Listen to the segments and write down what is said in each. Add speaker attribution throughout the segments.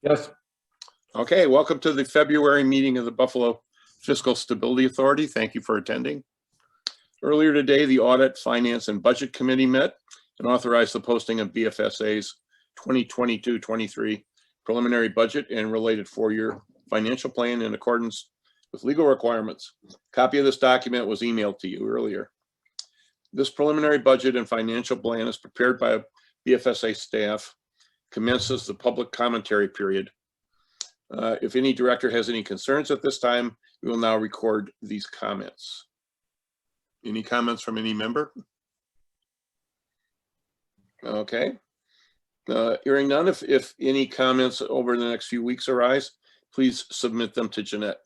Speaker 1: Yes.
Speaker 2: Okay, welcome to the February meeting of the Buffalo Fiscal Stability Authority. Thank you for attending. Earlier today, the Audit, Finance, and Budget Committee met and authorized the posting of BFSA's 2022-23 preliminary budget and related four-year financial plan in accordance with legal requirements. A copy of this document was emailed to you earlier. This preliminary budget and financial plan is prepared by BFSA staff, commences the public commentary period. If any director has any concerns at this time, we will now record these comments. Any comments from any member? Okay. Hearing none, if any comments over the next few weeks arise, please submit them to Jeanette.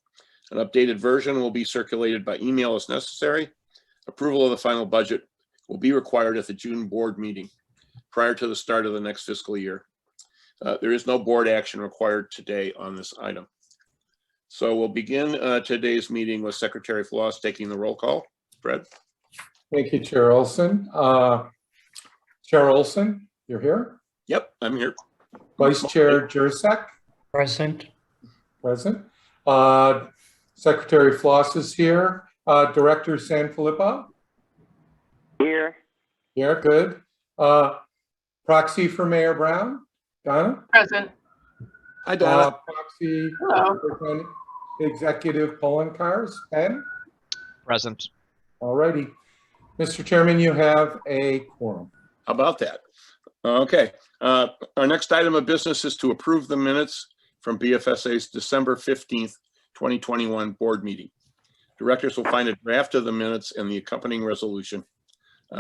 Speaker 2: An updated version will be circulated by email as necessary. Approval of the final budget will be required at the June board meeting prior to the start of the next fiscal year. There is no board action required today on this item. So we'll begin today's meeting with Secretary Floss taking the roll call. Fred.
Speaker 1: Thank you, Chair Olson. Chair Olson, you're here?
Speaker 2: Yep, I'm here.
Speaker 1: Vice Chair Jurcek?
Speaker 3: Present.
Speaker 1: Present. Secretary Floss is here. Director Sanfilippo?
Speaker 4: Here.
Speaker 1: Here, good. Proxy for Mayor Brown? Donna?
Speaker 5: Present.
Speaker 2: Hi, Donna.
Speaker 1: Proxy
Speaker 5: Hello.
Speaker 1: for Executive polling cars, Ben?
Speaker 3: Present.
Speaker 1: All righty. Mr. Chairman, you have a quorum.
Speaker 2: How about that? Okay. Our next item of business is to approve the minutes from BFSA's December 15th, 2021 board meeting. Directors will find a draft of the minutes and the accompanying resolution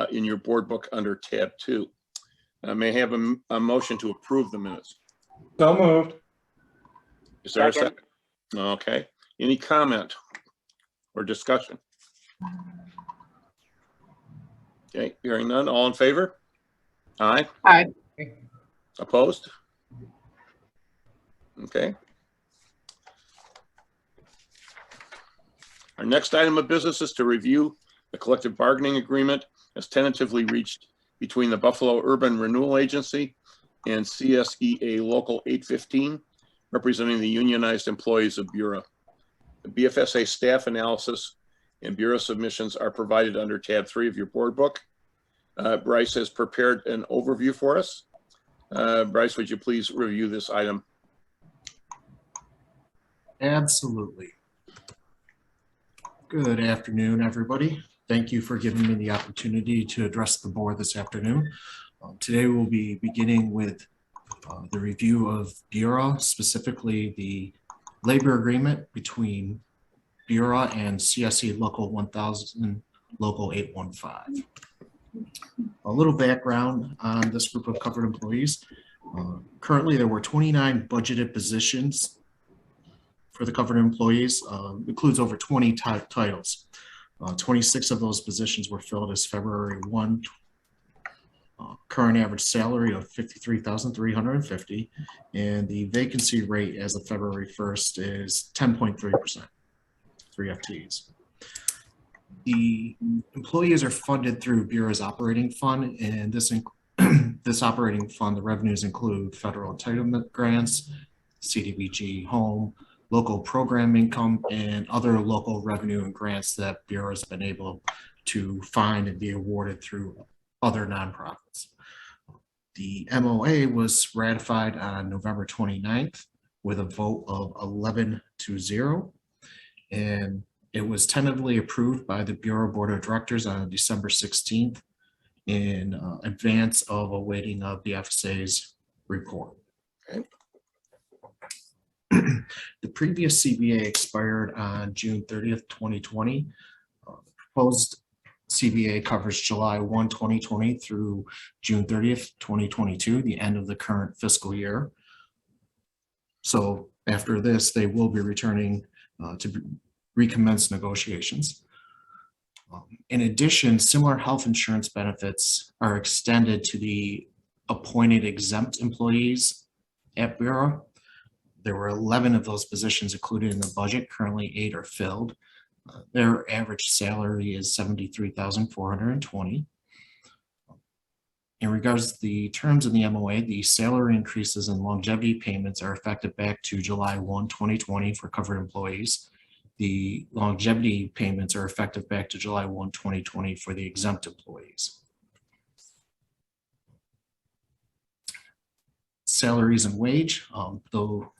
Speaker 2: in your board book under tab 2. May I have a motion to approve the minutes?
Speaker 1: So moved.
Speaker 2: Is there a second? Okay. Any comment or discussion? Okay, hearing none. All in favor? Aye.
Speaker 5: Aye.
Speaker 2: Opposed? Okay. Our next item of business is to review the collective bargaining agreement as tentatively reached between the Buffalo Urban Renewal Agency and CSEA Local 815, representing the unionized employees of Bureau. The BFSA staff analysis and Bureau submissions are provided under tab 3 of your board book. Bryce has prepared an overview for us. Bryce, would you please review this item?
Speaker 3: Absolutely. Good afternoon, everybody. Thank you for giving me the opportunity to address the board this afternoon. Today we'll be beginning with the review of Bureau, specifically the labor agreement between Bureau and CSE Local 1000, Local 815. A little background on this group of covered employees. Currently, there were 29 budgeted positions for the covered employees, includes over 20 titles. 26 of those positions were filled as February 1. Current average salary of $53,350, and the vacancy rate as of February 1st is 10.3%, 3 FTEs. The employees are funded through Bureau's operating fund, and this operating fund, the revenues include federal entitlement grants, CDBG home, local program income, and other local revenue and grants that Bureau has been able to find and be awarded through other nonprofits. The MOA was ratified on November 29th with a vote of 11-0, and it was tentatively approved by the Bureau Board of Directors on December 16th in advance of awaiting BFSA's report.
Speaker 2: Okay.
Speaker 3: The previous CBA expired on June 30th, 2020. The proposed CBA covers July 1, 2020 through June 30th, 2022, the end of the current fiscal year. So after this, they will be returning to recommence negotiations. In addition, similar health insurance benefits are extended to the appointed exempt employees at Bureau. There were 11 of those positions included in the budget. Currently 8 are filled. Their average salary is $73,420. In regards to the terms of the MOA, the salary increases and longevity payments are effective back to July 1, 2020 for covered employees. The longevity payments are effective back to July 1, 2020 for the exempt employees. Salaries and wage, though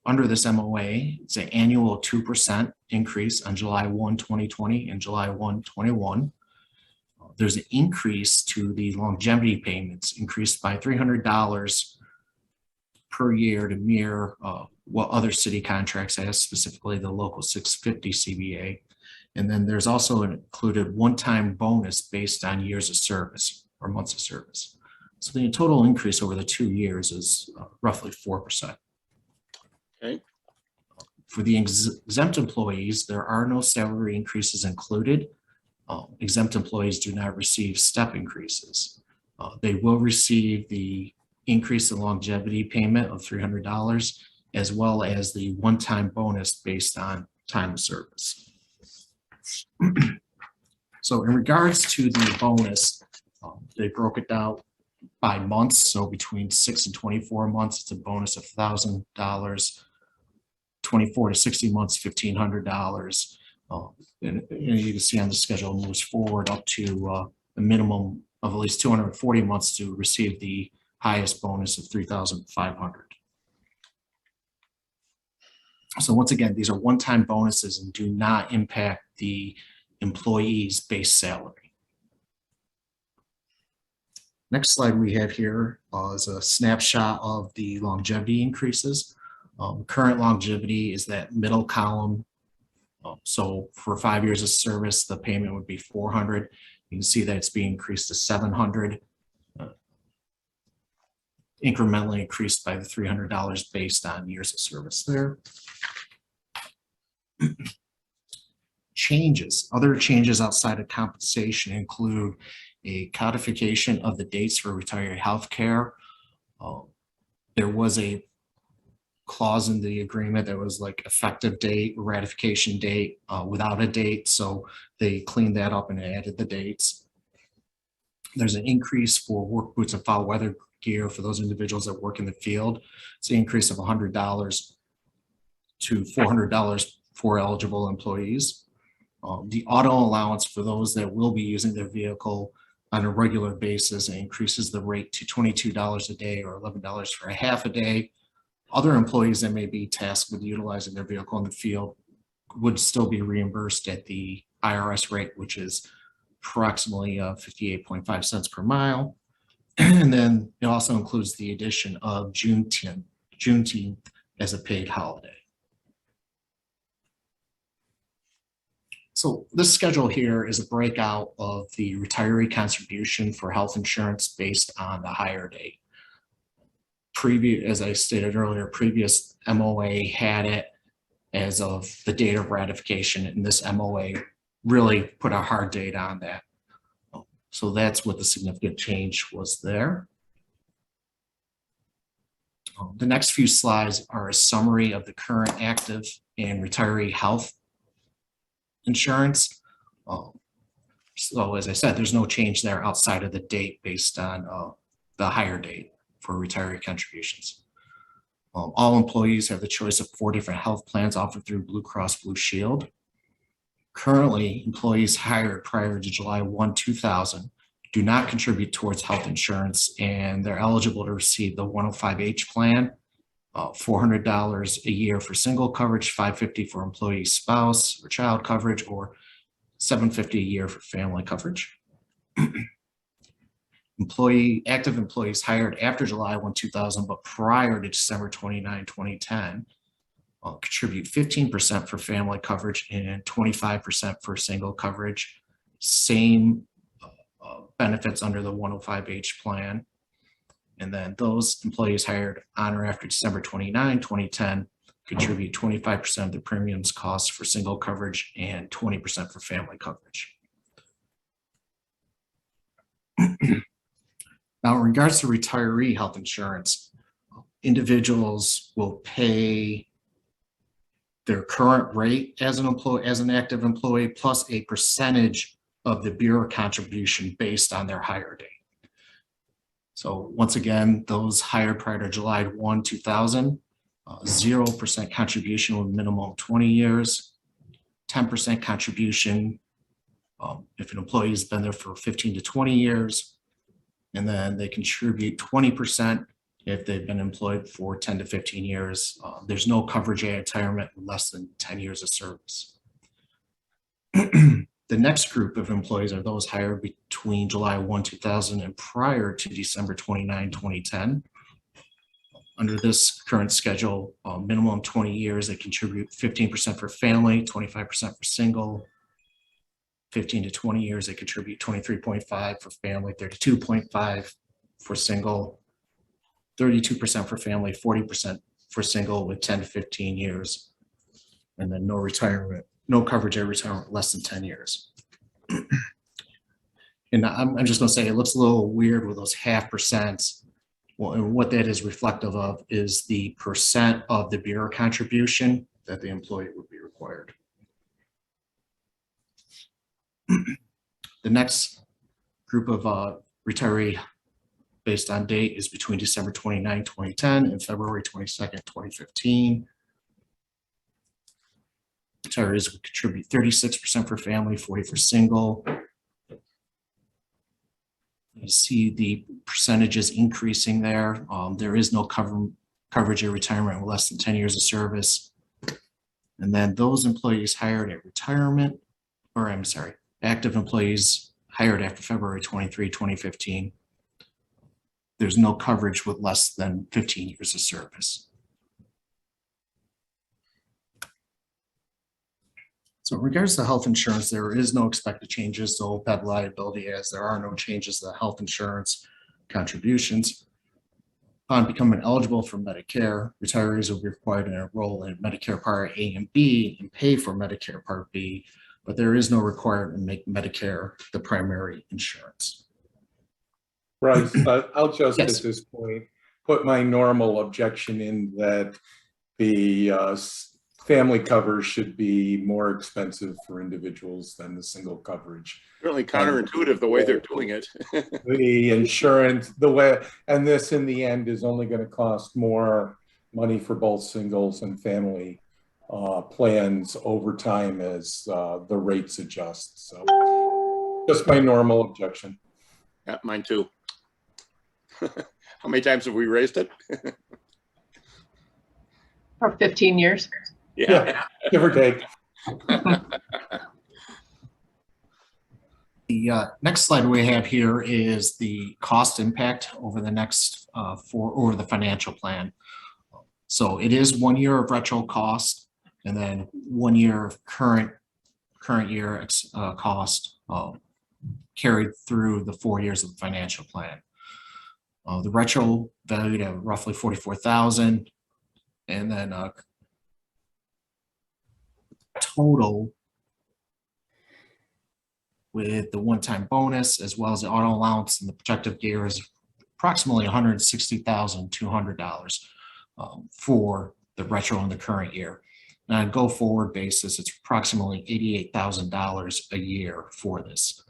Speaker 3: under this MOA, it's an annual 2% increase on July 1, 2020 and July 1, 21. There's an increase to the longevity payments, increased by $300 per year to mirror what other city contracts have, specifically the local 650 CBA. And then there's also an included one-time bonus based on years of service or months of service. So the total increase over the 2 years is roughly 4%.
Speaker 2: Okay.
Speaker 3: For the exempt employees, there are no salary increases included. Exempt employees do not receive step increases. They will receive the increase in longevity payment of $300, as well as the one-time bonus based on time of service. So in regards to the bonus, they broke it down by months. So between 6 and 24 months, it's a bonus of $1,000. 24 to 60 months, $1,500. And you can see on the schedule moves forward up to a minimum of at least 240 months to receive the highest bonus of $3,500. So once again, these are one-time bonuses and do not impact the employee's base salary. Next slide we have here is a snapshot of the longevity increases. Current longevity is that middle column. So for 5 years of service, the payment would be $400. You can see that it's being increased to $700, incrementally increased by the $300 based on years of service there. Changes, other changes outside of compensation include a codification of the dates for retiree health care. There was a clause in the agreement that was like effective date, ratification date without a date. So they cleaned that up and added the dates. There's an increase for work boots and foul weather gear for those individuals that work in the field. It's an increase of $100 to $400 for eligible employees. The auto allowance for those that will be using their vehicle on a regular basis increases the rate to $22 a day or $11 for a half a day. Other employees that may be tasked with utilizing their vehicle in the field would still be reimbursed at the IRS rate, which is approximately 58.5 cents per mile. And then it also includes the addition of Juneteenth as a paid holiday. So this schedule here is a breakout of the retiree contribution for health insurance based on the hire date. As I stated earlier, previous MOA had it as of the date of ratification, and this MOA really put a hard date on that. So that's what the significant change was there. The next few slides are a summary of the current active and retiree health insurance. So as I said, there's no change there outside of the date based on the hire date for retiree contributions. All employees have the choice of 4 different health plans offered through Blue Cross Blue Shield. Currently, employees hired prior to July 1, 2000 do not contribute towards health insurance, and they're eligible to receive the 105H plan, $400 a year for single coverage, $550 for employee spouse or child coverage, or $750 a year for family coverage. Active employees hired after July 1, 2000, but prior to December 29, 2010, contribute 15% for family coverage and 25% for single coverage. Same benefits under the 105H plan. And then those employees hired on or after December 29, 2010, contribute 25% of the premiums costs for single coverage and 20% for family coverage. Now, in regards to retiree health insurance, individuals will pay their current rate as an active employee plus a percentage of the bureau contribution based on their hire date. So once again, those hired prior to July 1, 2000, 0% contribution with minimum 20 years, 10% contribution if an employee has been there for 15 to 20 years, and then they contribute 20% if they've been employed for 10 to 15 years. There's no coverage at retirement with less than 10 years of service. The next group of employees are those hired between July 1, 2000 and prior to December 29, 2010. Under this current schedule, minimum 20 years, they contribute 15% for family, 25% for single. 15 to 20 years, they contribute 23.5 for family, 32.5 for single, 32% for family, 40% for single with 10 to 15 years. And then no retirement, no coverage at retirement less than 10 years. And I'm just gonna say it looks a little weird with those half percents. Well, and what that is reflective of is the percent of the bureau contribution that the employee would be required. The next group of retiree based on date is between December 29, 2010 and February 22nd, 2015. Retirees would contribute 36% for family, 40% for single. You see the percentages increasing there. There is no coverage at retirement with less than 10 years of service. And then those employees hired at retirement, or I'm sorry, active employees hired after February 23, 2015. There's no coverage with less than 15 years of service. So in regards to health insurance, there is no expected changes to OPEB liability as there are no changes to health insurance contributions. Upon becoming eligible for Medicare, retirees will be required to enroll in Medicare Part A and B and pay for Medicare Part B, but there is no requirement to make Medicare the primary insurance.
Speaker 1: Bryce, I'll just
Speaker 3: Yes.
Speaker 1: at this point put my normal objection in that the family cover should be more expensive for individuals than the single coverage.
Speaker 2: Certainly counterintuitive the way they're doing it.
Speaker 1: The insurance, the way, and this in the end is only going to cost more money for both singles and family plans over time as the rates adjust. So just my normal objection.
Speaker 2: Yeah, mine too. How many times have we raised it?
Speaker 5: For 15 years.
Speaker 1: Yeah, give or take.
Speaker 3: The next slide we have here is the cost impact over the next over the financial plan. So it is 1 year of retro cost and then 1 year of current year cost carried through the 4 years of the financial plan. The retro valued at roughly $44,000, and then total with the one-time bonus as well as the auto allowance and the protective gear is approximately $160,200 for the retro in the current year. And on a go-forward basis, it's approximately $88,000 a year for this.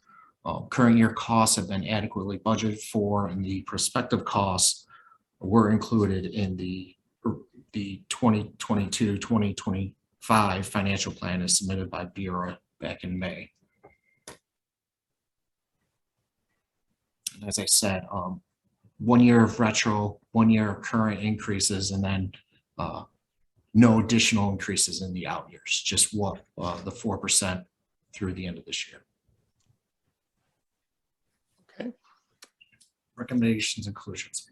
Speaker 3: Current year costs have been adequately budgeted for, and the prospective costs were included in the 2022-2025 financial plan as submitted by Bureau back in May. And as I said, 1 year of retro, 1 year of current increases, and then no additional increases in the out years, just what the 4% through the end of this year.
Speaker 2: Okay.
Speaker 3: Recommendations and conclusions.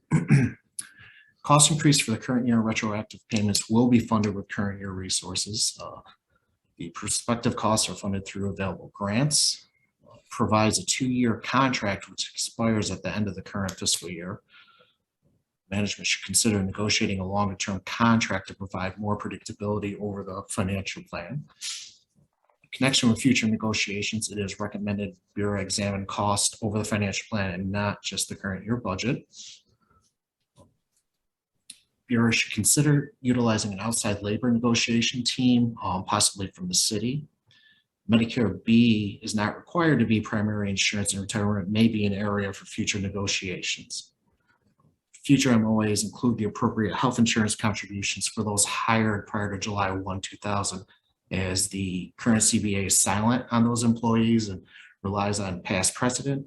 Speaker 3: Cost increase for the current year retroactive payments will be funded with current year resources. The prospective costs are funded through available grants. Provides a 2-year contract which expires at the end of the current fiscal year. Management should consider negotiating a longer-term contract to provide more predictability over the financial plan. In connection with future negotiations, it is recommended Bureau examine cost over the financial plan and not just the current year budget. Bureau should consider utilizing an outside labor negotiation team, possibly from the city. Medicare B is not required to be primary insurance, and retirement may be an area for future negotiations. future MOAs include the appropriate health insurance contributions for those hired prior to July 1, 2000, as the current CBA is silent on those employees and relies on past precedent.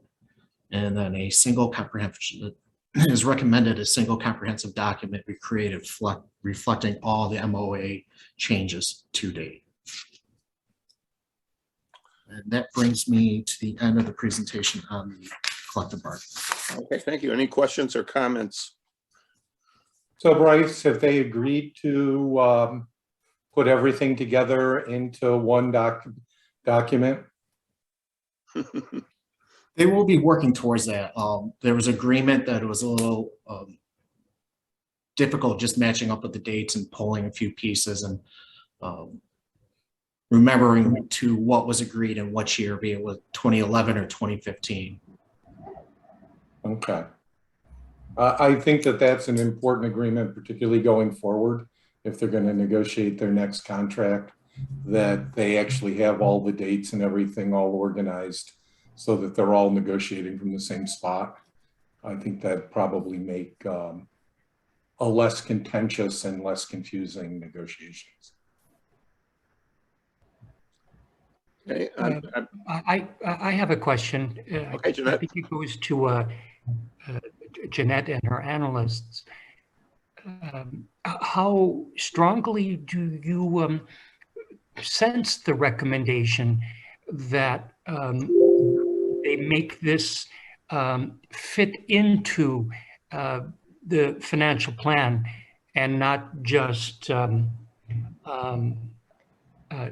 Speaker 3: And then a single comprehensive is recommended a single comprehensive document be created reflecting all the MOA changes to date. And that brings me to the end of the presentation on the collective bargaining.
Speaker 2: Okay, thank you. Any questions or comments?
Speaker 1: So Bryce, have they agreed to put everything together into one document?
Speaker 3: They will be working towards that. There was agreement that it was a little difficult just matching up with the dates and pulling a few pieces and remembering to what was agreed in what year, be it with 2011 or 2015.
Speaker 1: Okay. I think that that's an important agreement, particularly going forward, if they're going to negotiate their next contract, that they actually have all the dates and everything all organized so that they're all negotiating from the same spot. I think that probably make a less contentious and less confusing negotiations.
Speaker 2: Okay,
Speaker 6: I have a question.
Speaker 2: Okay, Jeanette.
Speaker 6: I think it goes to Jeanette and her analysts. How strongly do you sense the recommendation that they make this fit into the financial plan and not just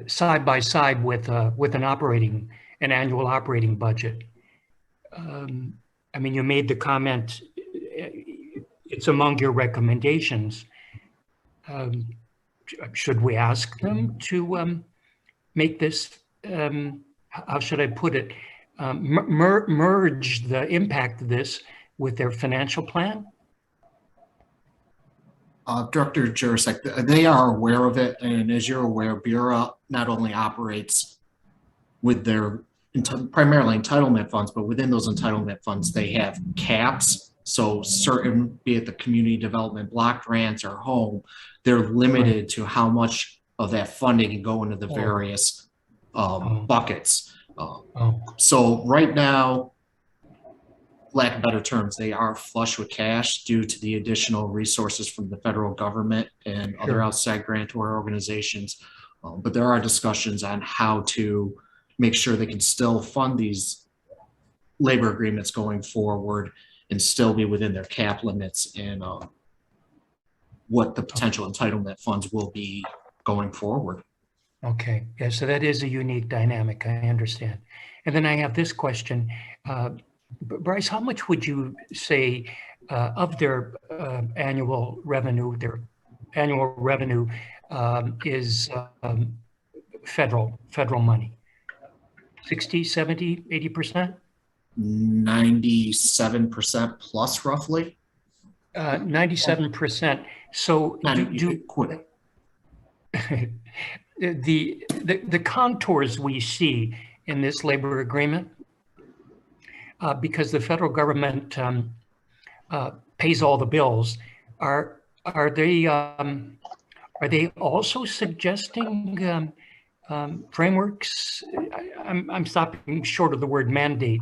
Speaker 6: side by side with an annual operating budget? I mean, you made the comment, it's among your recommendations. Should we ask them to make this, how should I put it, merge the impact of this with their financial plan?
Speaker 3: Director Jurasek, they are aware of it, and as you're aware, Bureau not only operates with their primarily entitlement funds, but within those entitlement funds, they have caps. So certain, be it the community development block grants or home, they're limited to how much of that funding can go into the various buckets. So right now, lack of better terms, they are flush with cash due to the additional resources from the federal government and other outside grantor organizations. But there are discussions on how to make sure they can still fund these labor agreements going forward and still be within their cap limits and what the potential entitlement funds will be going forward.
Speaker 6: Okay, yeah, so that is a unique dynamic, I understand. And then I have this question. Bryce, how much would you say of their annual revenue is federal money? 60, 70, 80%?
Speaker 3: 97% plus roughly.
Speaker 6: 97%. So the contours we see in this labor agreement, because the federal government pays all the bills, are they also suggesting frameworks? I'm stopping short of the word mandate.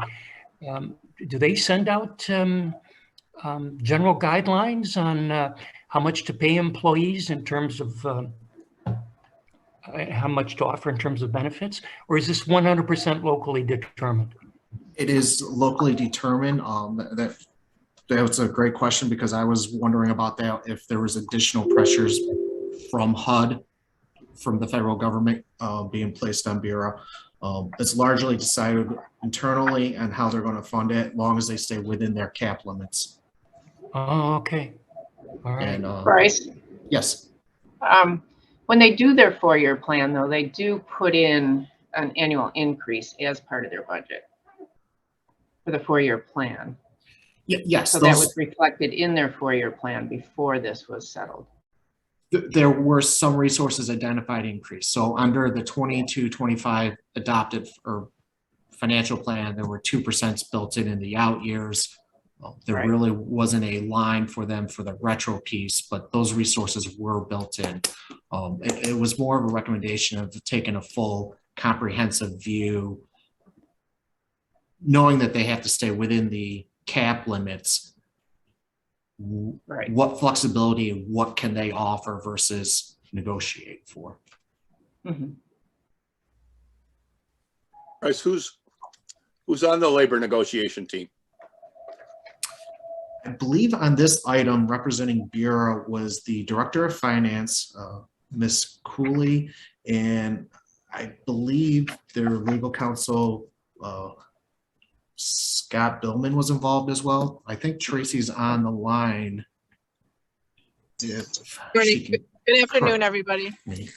Speaker 6: Do they send out general guidelines on how much to pay employees in terms of how much to offer in terms of benefits, or is this 100% locally determined?
Speaker 3: It is locally determined. That's a great question, because I was wondering about that, if there was additional pressures from HUD, from the federal government being placed on Bureau. It's largely decided internally on how they're going to fund it, as long as they stay within their cap limits.
Speaker 6: Oh, okay. All right.
Speaker 3: And,
Speaker 5: Bryce,
Speaker 3: yes.
Speaker 5: when they do their 4-year plan, though, they do put in an annual increase as part of their budget for the 4-year plan.
Speaker 3: Yes.
Speaker 5: So that was reflected in their 4-year plan before this was settled.
Speaker 3: There were some resources identified increase. So under the 22-25 adopted or financial plan, there were 2% built in the out years There
Speaker 5: Right.
Speaker 3: really wasn't a line for them for the retro piece, but those resources were built in. It was more of a recommendation of taking a full comprehensive view, knowing that they have to stay within the cap limits.
Speaker 5: Right.
Speaker 3: What flexibility and what can they offer versus negotiate for?
Speaker 5: Mhm.
Speaker 2: Bryce, who's on the labor negotiation team?
Speaker 3: I believe on this item representing Bureau was the Director of Finance, Ms. Cooley, and I believe their legal counsel, Scott Billman, was involved as well. I think Tracy's on the line. If she can
Speaker 7: Good afternoon,
Speaker 3: correct
Speaker 7: everybody.
Speaker 3: me.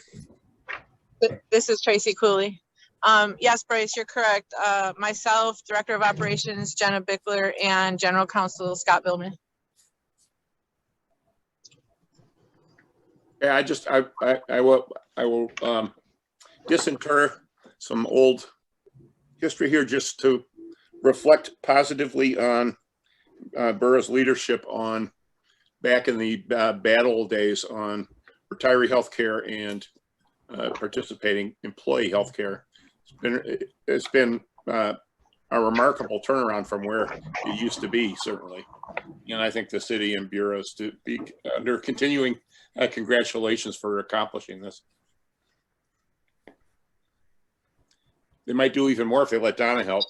Speaker 7: This is Tracy Cooley. Yes, Bryce, you're correct. Myself, Director of Operations, Jenna Bickler, and General Counsel, Scott Billman.
Speaker 2: Yeah, I will disinter some old history here just to reflect positively on borough's leadership on back in the bad old days on retiree health care and participating employee health care. It's been a remarkable turnaround from where it used to be, certainly. And I think the city and bureaus to be under continuing congratulations for accomplishing this. They might do even more if they let Donna help.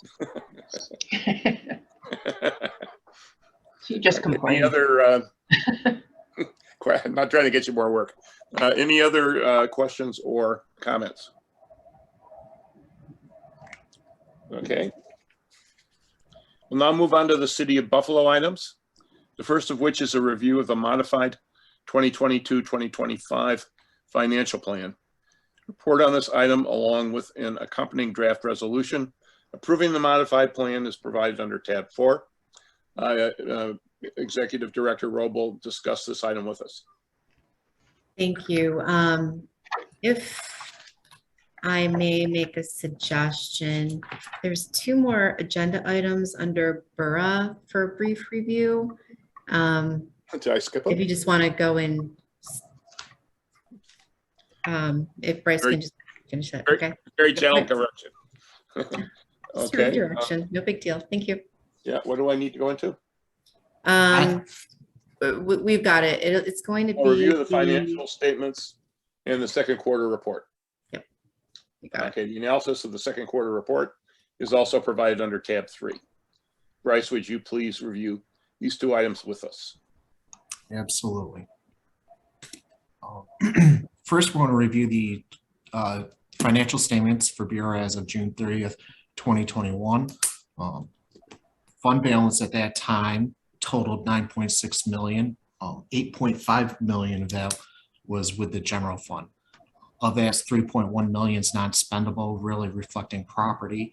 Speaker 5: She just
Speaker 2: Any
Speaker 5: complained.
Speaker 2: other, I'm not trying to get you more work. Any other questions or comments? Okay. We'll now move on to the City of Buffalo items. The first of which is a review of the modified 2022-2025 financial plan. Report on this item along with an accompanying draft resolution approving the modified plan is provided under tab 4. Executive Director Robe will discuss this item with us.
Speaker 8: Thank you. If I may make a suggestion, there's 2 more agenda items under Borough for a brief review.
Speaker 2: Did I skip
Speaker 8: If
Speaker 2: it?
Speaker 8: you just want to go in, if Bryce can just finish it, okay?
Speaker 2: Very gentle correction.
Speaker 8: Just your
Speaker 2: Okay.
Speaker 8: direction, no big deal. Thank you.
Speaker 2: Yeah, what do I need to go into?
Speaker 8: We've got it. It's going to be
Speaker 2: A review of the financial statements and the second quarter report.
Speaker 8: You got it.
Speaker 2: Okay, the analysis of the second quarter report is also provided under tab 3. Bryce, would you please review these 2 items with us?
Speaker 3: Absolutely. First, we want to review the financial statements for Bureau as of June 30th, 2021. Fund balance at that time totaled 9.6 million. 8.5 million of that was with the general fund. Of that, 3.1 million is non-spendable, really reflecting property.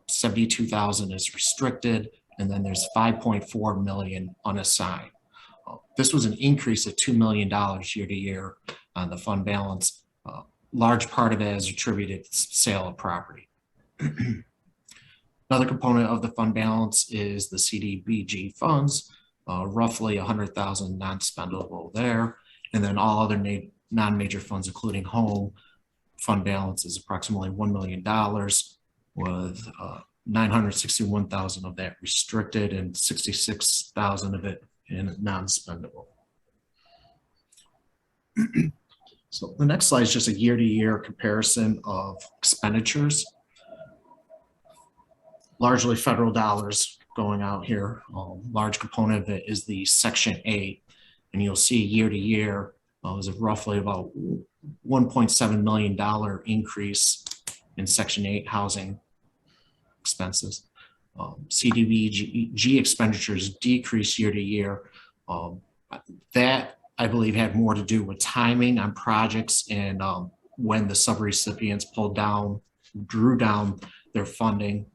Speaker 3: 72,000 is restricted, and then there's 5.4 million unassigned. This was an increase of $2 million year to year on the fund balance. Large part of it is attributed to sale of property. Another component of the fund balance is the CDBG funds, roughly 100,000 non-spendable there, and then all other non-major funds, including home fund balance, is approximately $1 million, with 961,000 of that restricted and 66,000 of it in non-spendable. So the next slide is just a year-to-year comparison of expenditures. Largely federal dollars going out here. Large component of it is the Section 8, and you'll see year to year is roughly about $1.7 million increase in Section 8 housing expenses. CDBG expenditures decrease year to year. That, I believe, had more to do with timing on projects and when the subrecipients drew down their funding.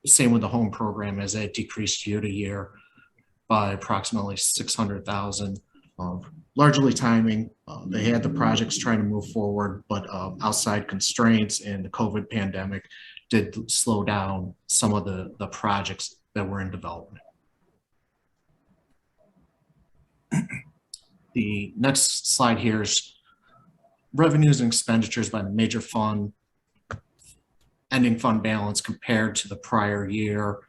Speaker 3: Same with the home program, as it decreased year to year by approximately 600,000. Largely timing. They had the projects trying to move forward, but outside constraints and the COVID pandemic did slow down some of the projects that were in development. The next slide here is revenues and expenditures by the major fund, ending fund balance compared to the prior year.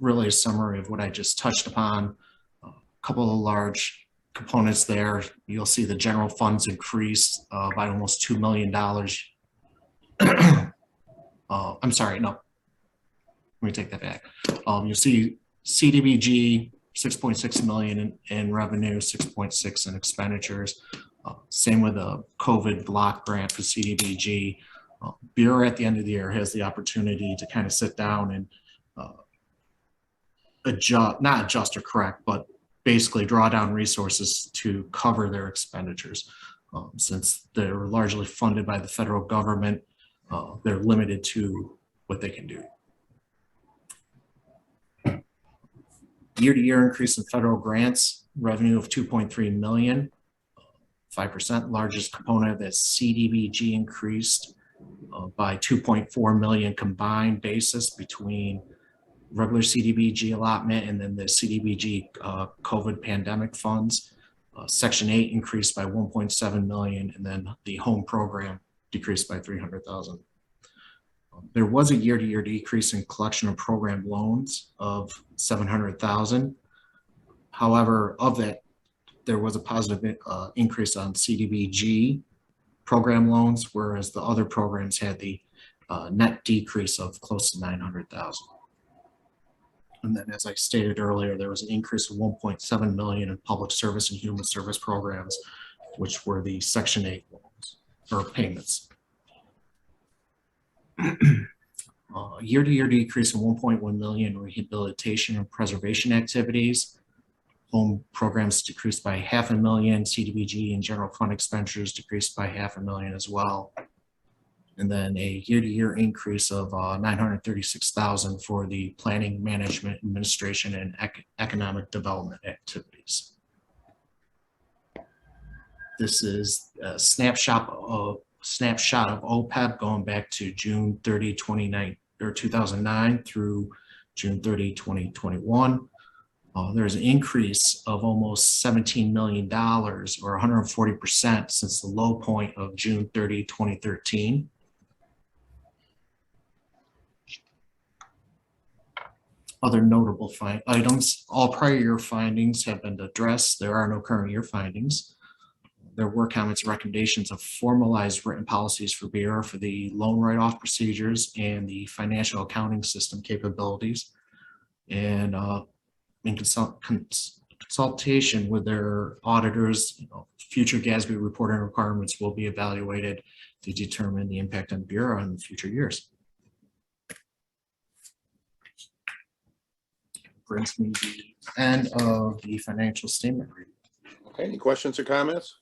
Speaker 3: Really a summary of what I just touched upon. A couple of large components there. You'll see the general funds increased by almost $2 million. I'm sorry, no. Let me take that back. You'll see CDBG, 6.6 million in revenue, 6.6 in expenditures. Same with the COVID block grant for CDBG. Bureau at the end of the year has the opportunity to kind of sit down and not adjust or correct, but basically draw down resources to cover their expenditures. Since they're largely funded by the federal government, they're limited to what they can do. Year-to-year increase in federal grants, revenue of 2.3 million, 5%. Largest component of that CDBG increased by 2.4 million combined basis between regular CDBG allotment and then the CDBG COVID pandemic funds. Section 8 increased by 1.7 million, and then the home program decreased by 300,000. There was a year-to-year decrease in collection of program loans of 700,000. However, of that, there was a positive increase on CDBG program loans, whereas the other programs had the net decrease of close to 900,000. And then, as I stated earlier, there was an increase of 1.7 million in public service and human service programs, which were the Section 8 loans or payments. Year-to-year decrease of 1.1 million in rehabilitation and preservation activities. Home programs decreased by $500,000. CDBG and general fund expenditures decreased by $500,000 as well. And then a year-to-year increase of 936,000 for the planning, management, administration, and economic development activities. This is a snapshot of OPEB going back to June 30, 2009 through June 30, 2021. There's an increase of almost $17 million or 140% since the low point of June 30, 2013. Other notable items, all prior year findings have been addressed. There are no current year findings. There were comments and recommendations of formalized written policies for Bureau for the loan write-off procedures and the financial accounting system capabilities. And in consultation with their auditors, future GASB reporting requirements will be evaluated to determine the impact on Bureau in future years. Brings me to the end of the financial statement reading.
Speaker 2: Okay, any questions or comments?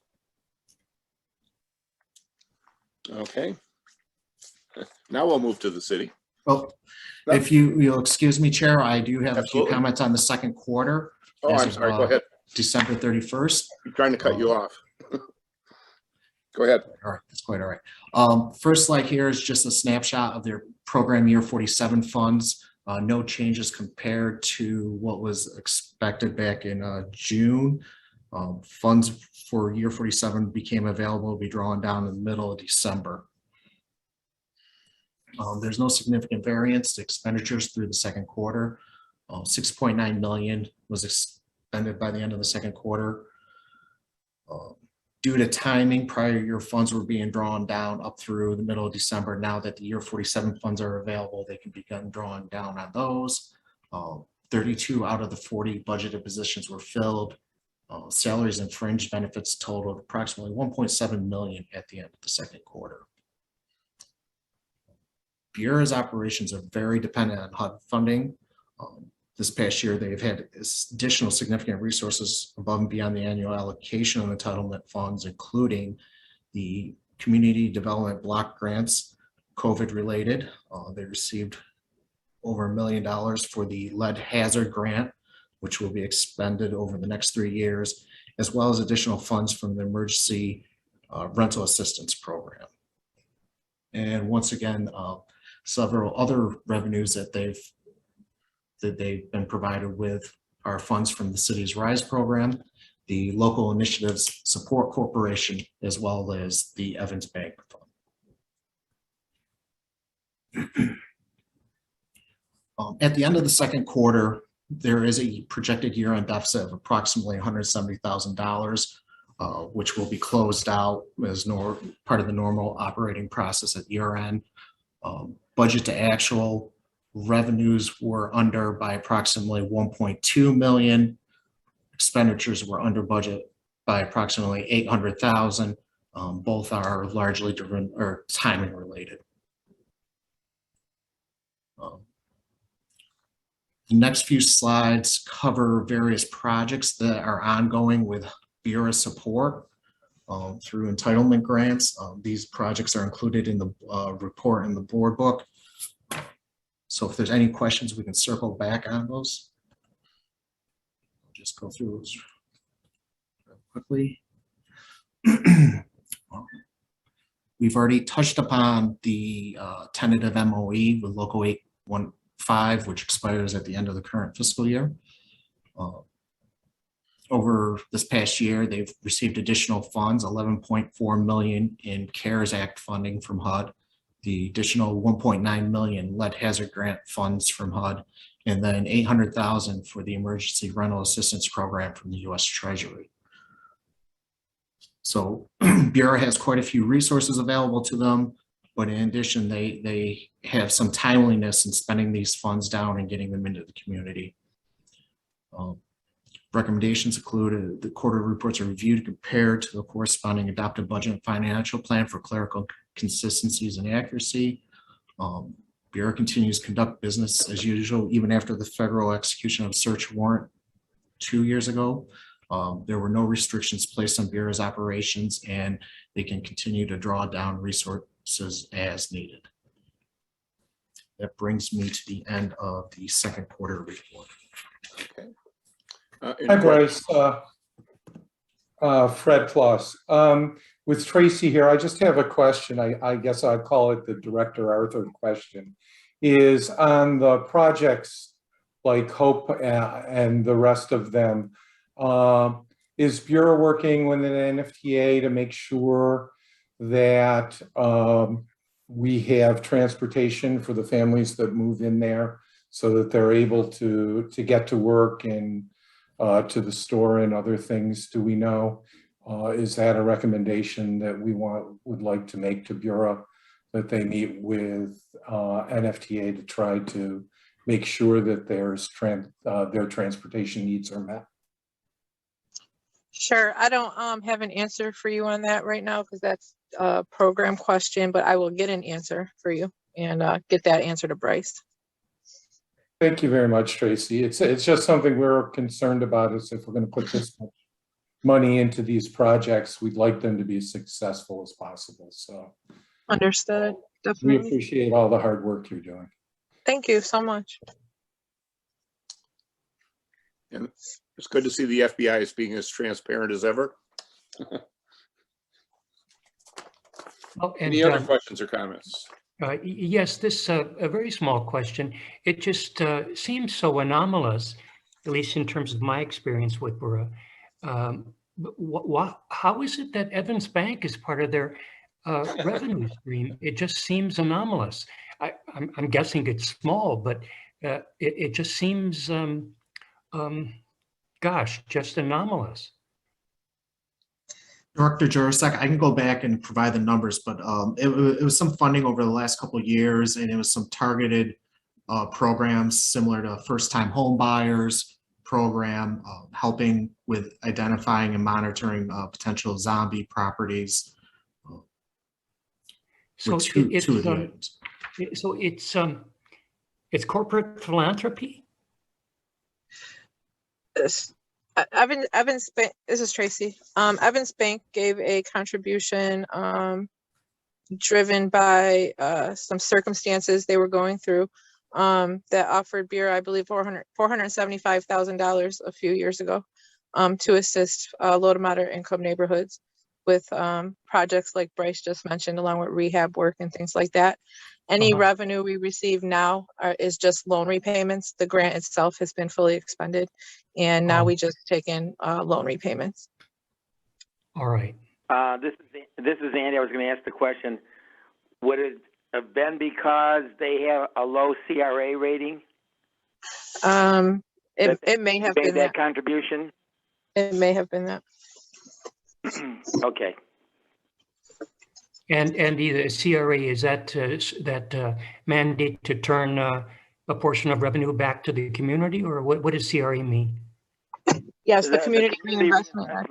Speaker 2: Okay. Now we'll move to the city.
Speaker 3: Well, if you'll excuse me, Chair, I do have
Speaker 2: Absolutely.
Speaker 3: a few comments on the second quarter.
Speaker 2: Oh, I'm sorry, go ahead.
Speaker 3: December 31st.
Speaker 2: I'm trying to cut you off. Go ahead.
Speaker 3: All right, that's quite all right. First slide here is just a snapshot of their program year 47 funds. No changes compared to what was expected back in June. Funds for year 47 became available to be drawn down in the middle of December. There's no significant variance to expenditures through the second quarter. 6.9 million was expended by the end of the second quarter. Due to timing, prior year funds were being drawn down up through the middle of December. Now that the year 47 funds are available, they can begin drawing down on those. 32 out of the 40 budgeted positions were filled. Salaries and fringe benefits totaled approximately 1.7 million at the end of the second quarter. Bureau's operations are very dependent on HUD funding. This past year, they've had additional significant resources above and beyond the annual allocation of entitlement funds, including the community development block grants, COVID related. They received over $1 million for the lead hazard grant, which will be expended over the next 3 years, as well as additional funds from the emergency rental assistance program. And once again, Several other revenues that they've been provided with are funds from the city's RISE program, the Local Initiatives Support Corporation, as well as the Evans Bank Fund. At the end of the second quarter, there is a projected year-end deficit of approximately $170,000, which will be closed out as part of the normal operating process at year-end. Budget to actual revenues were under by approximately 1.2 million. Expenditures were under budget by approximately 800,000. Both are largely driven or timing related. The next few slides cover various projects that are ongoing with BFSA support through entitlement grants. These projects are included in the report in the board book. So if there's any questions, we can circle back on those. I'll just go through those real quickly. We've already touched upon the tentative MOE with Local 815, which expires at the end of the current fiscal year. Over this past year, they've received additional funds, 11.4 million in CARES Act funding from HUD, the additional 1.9 million lead hazard grant funds from HUD, and then 800,000 for the emergency rental assistance program from the U.S. Treasury. So Bureau has quite a few resources available to them, but in addition, they have some timeliness in spending these funds down and getting them into the community. Recommendations include the quarter reports are reviewed compared to the corresponding adopted budget and financial plan for clerical consistencies and accuracy. Bureau continues to conduct business as usual, even after the federal execution of search warrant 2 years ago. There were no restrictions placed on Bureau's operations, and they can continue to draw down resources as needed. That brings me to the end of the second quarter report.
Speaker 2: Okay.
Speaker 1: Hi, Bryce. Fred Kloss. With Tracy here, I just have a question. I guess I'd call it the Director Arthur question. Is on the projects like Hope and the rest of them, is Bureau working with an NFTA to make sure that we have transportation for the families that move in there so that they're able to get to work and to the store and other things? Do we know? Is that a recommendation that we would like to make to Bureau, that they meet with NFTA to try to make sure that their transportation needs are met?
Speaker 7: Sure. I don't have an answer for you on that right now because that's a program question, but I will get an answer for you and get that answer to Bryce.
Speaker 1: Thank you very much, Tracy. It's just something we're concerned about, is if we're going to put this much money into these projects, we'd like them to be as successful as possible. So
Speaker 7: Understood.
Speaker 1: we
Speaker 7: Definitely.
Speaker 1: appreciate all the hard work you're doing.
Speaker 7: Thank you so much.
Speaker 2: And it's good to see the FBI is being as transparent as ever.
Speaker 6: Oh, and,
Speaker 2: Any other questions or comments?
Speaker 6: yes, this a very small question. It just seems so anomalous, at least in terms of my experience with Borough. How is it that Evans Bank is part of their revenue stream? It just seems anomalous. I'm guessing it's small, but it just seems, gosh, just anomalous.
Speaker 3: Director Jurasek, I can go back and provide the numbers, but it was some funding over the last couple of years, and it was some targeted programs similar to first-time home buyers program, helping with identifying and monitoring potential zombie properties.
Speaker 6: So
Speaker 3: two of the items.
Speaker 6: So it's corporate philanthropy?
Speaker 7: Evans Bank, this is Tracy. Evans Bank gave a contribution driven by some circumstances they were going through that offered Bureau, I believe, $475,000 a few years ago to assist low to moderate income neighborhoods. with projects like Bryce just mentioned, along with rehab work and things like that. Any
Speaker 6: Uh-huh.
Speaker 7: revenue we receive now is just loan repayments. The grant itself has been fully expended, and now
Speaker 6: Oh.
Speaker 7: we just take in loan repayments.
Speaker 6: All right.
Speaker 4: This is Andy. I was going to ask the question. Would it have been because they have a low CRA rating?
Speaker 7: It may have
Speaker 4: Made
Speaker 7: been
Speaker 4: that
Speaker 7: that.
Speaker 4: contribution?
Speaker 7: It may have been that.
Speaker 4: Okay.
Speaker 6: And the CRA, is that mandate to turn a portion of revenue back to the community, or what does CRA mean?
Speaker 7: Yes, the Community Reinvestment Act.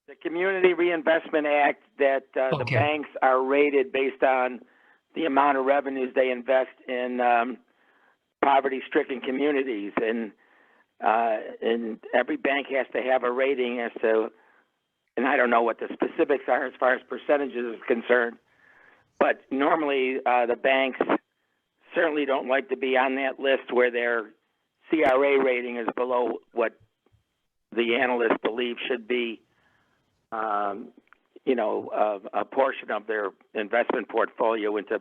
Speaker 4: The Community Reinvestment Act that the
Speaker 6: Okay.
Speaker 4: banks are rated based on the amount of revenues they invest in poverty-stricken communities, and every bank has to have a rating as to, and I don't know what the specifics are as far as percentages is concerned, but normally the banks certainly don't like to be on that list where their CRA rating is below what the analysts believe should be, a portion of their investment portfolio into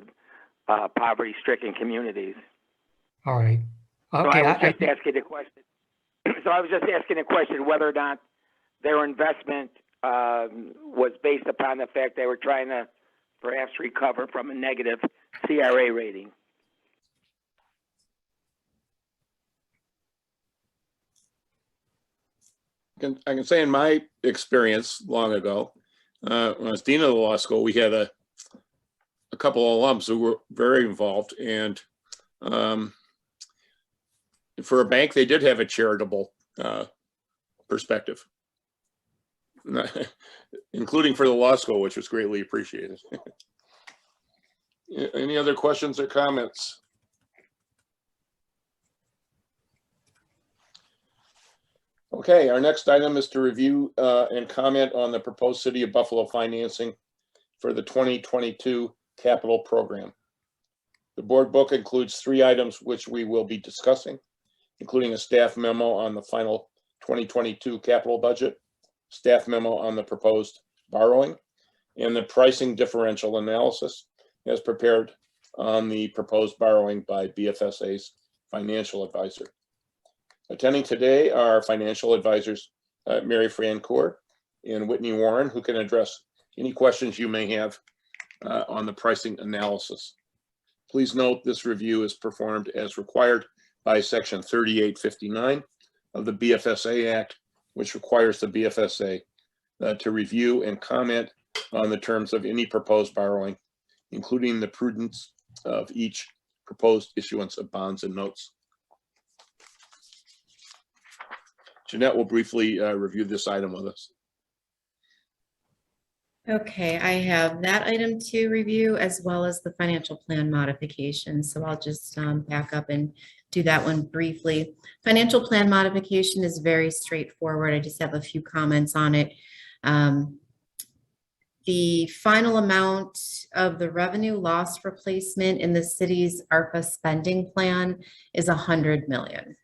Speaker 4: poverty-stricken communities.
Speaker 6: All right.
Speaker 4: So
Speaker 6: Okay.
Speaker 4: I was just asking a question. So I was just asking a question whether or not their investment was based upon the fact they were trying to perhaps recover from a negative CRA rating.
Speaker 2: I can say in my experience long ago, when I was dean of the law school, we had a couple of alums who were very involved, and for a bank, they did have a charitable perspective, including for the law school, which was greatly appreciated. Any other questions or comments? Okay, our next item is to review and comment on the proposed City of Buffalo financing for the 2022 capital program. The board book includes 3 items which we will be discussing, including a staff memo on the final 2022 capital budget, staff memo on the proposed borrowing, and the pricing differential analysis as prepared on the proposed borrowing by BFSA's financial advisor. Attending today are financial advisors Mary Francoeur and Whitney Warren, who can address any questions you may have on the pricing analysis. Please note this review is performed as required by Section 3859 of the BFSA Act, which requires the BFSA to review and comment on the terms of any proposed borrowing, including the prudence of each proposed issuance of bonds and notes. Jeanette will briefly review this item with us.
Speaker 8: Okay, I have that item to review as well as the financial plan modification. So I'll just back up and do that one briefly. Financial plan modification is very straightforward. I just have a few comments on it. The final amount of the revenue loss replacement in the city's ARPA spending plan is $100 million.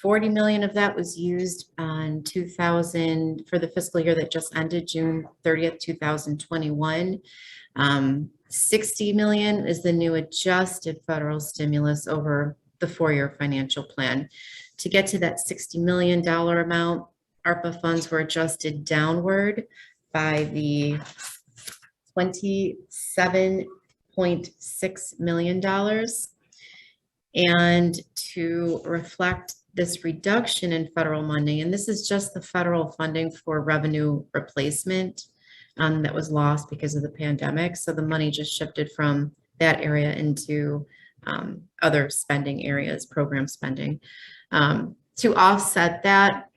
Speaker 8: 40 million of that was used on for the fiscal year that just ended June 30th, 2021. 60 million is the new adjusted federal stimulus over the 4-year financial plan. To get to that $60 million amount, ARPA funds were adjusted downward by the $27.6 million. And to reflect this reduction in federal money, and this is just the federal funding for revenue replacement that was lost because of the pandemic. So the money just shifted from that area into other spending areas, program spending. To offset that,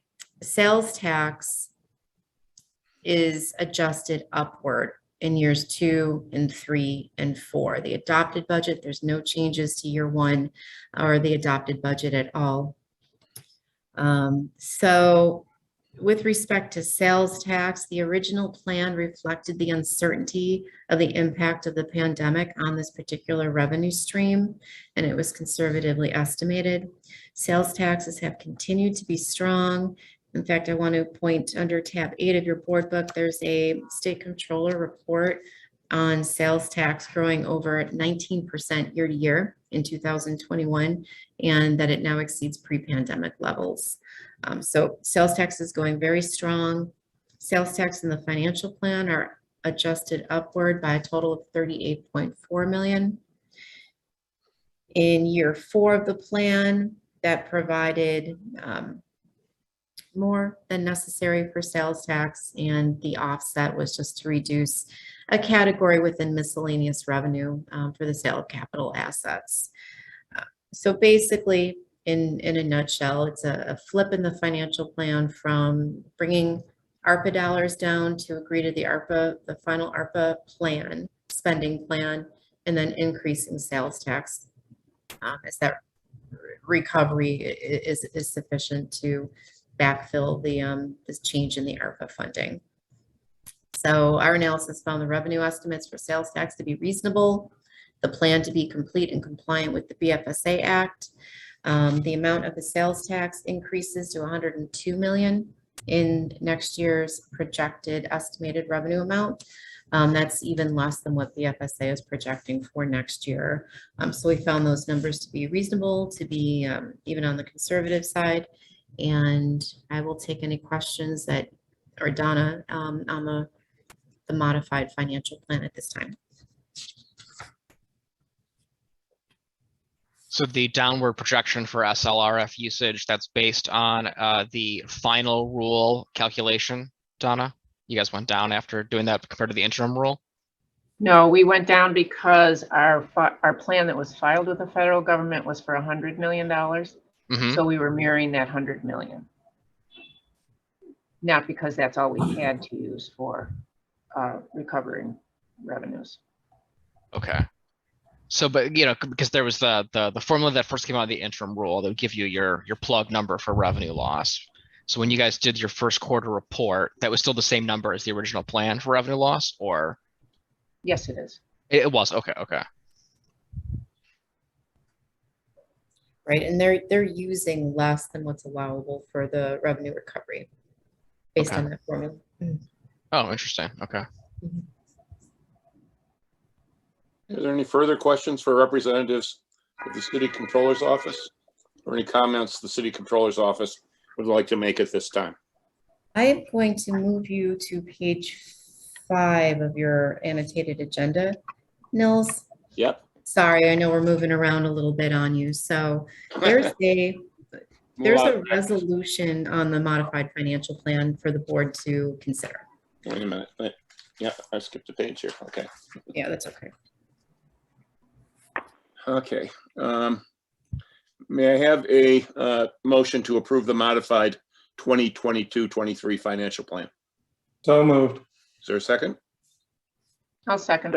Speaker 8: sales tax is adjusted upward in years 2 and 3 and 4. The adopted budget, there's no changes to year 1 or the adopted budget at all. So with respect to sales tax, the original plan reflected the uncertainty of the impact of the pandemic on this particular revenue stream, and it was conservatively estimated. Sales taxes have continued to be strong. In fact, I want to point under tab 8 of your board book, there's a state controller report on sales tax growing over 19% year to year in 2021, and that it now exceeds pre-pandemic levels. So sales tax is going very strong. Sales tax in the financial plan are adjusted upward by a total of 38.4 million. In year 4 of the plan, that provided more than necessary for sales tax, and the offset was just to reduce a category within miscellaneous revenue for the sale of capital assets. So basically, in a nutshell, it's a flip in the financial plan from bringing ARPA dollars down to agree to the final ARPA plan, spending plan, and then increasing sales tax as that recovery is sufficient to backfill this change in the ARPA funding. So our analysis found the revenue estimates for sales tax to be reasonable, the plan to be complete and compliant with the BFSA Act. The amount of the sales tax increases to 102 million in next year's projected estimated revenue amount. That's even less than what BFSA is projecting for next year. So we found those numbers to be reasonable, to be even on the conservative side. And I will take any questions that, or Donna, on the modified financial plan at this time.
Speaker 9: So the downward projection for SLRF usage, that's based on the final rule calculation, Donna? You guys went down after doing that compared to the interim rule?
Speaker 5: No, we went down because our plan that was filed with the federal government was for $100 million. So we were mirroring that 100 million. Not because that's all we had to use for recovering revenues.
Speaker 9: Okay. So, but you know, because there was the formula that first came out of the interim rule that would give you your plug number for revenue loss. So when you guys did your first quarter report, that was still the same number as the original plan for revenue loss, or?
Speaker 5: Yes, it is.
Speaker 9: It was, okay.
Speaker 8: Right, and they're using less than what's allowable for the revenue recovery based on that formula.
Speaker 9: Oh, interesting, okay.
Speaker 2: Are there any further questions for representatives of the City Controller's Office? Or any comments the City Controller's Office would like to make at this time?
Speaker 8: I am going to move you to page 5 of your annotated agenda, Nils.
Speaker 2: Yep.
Speaker 8: Sorry, I know we're moving around a little bit on you. So there's a resolution on the modified financial plan for the board to consider.
Speaker 2: Wait a minute. Yeah, I skipped a page here. Okay.
Speaker 8: Yeah, that's okay.
Speaker 2: Okay. May I have a motion to approve the modified 2022-23 financial plan?
Speaker 1: So moved.
Speaker 2: Is there a second?
Speaker 5: I'll second.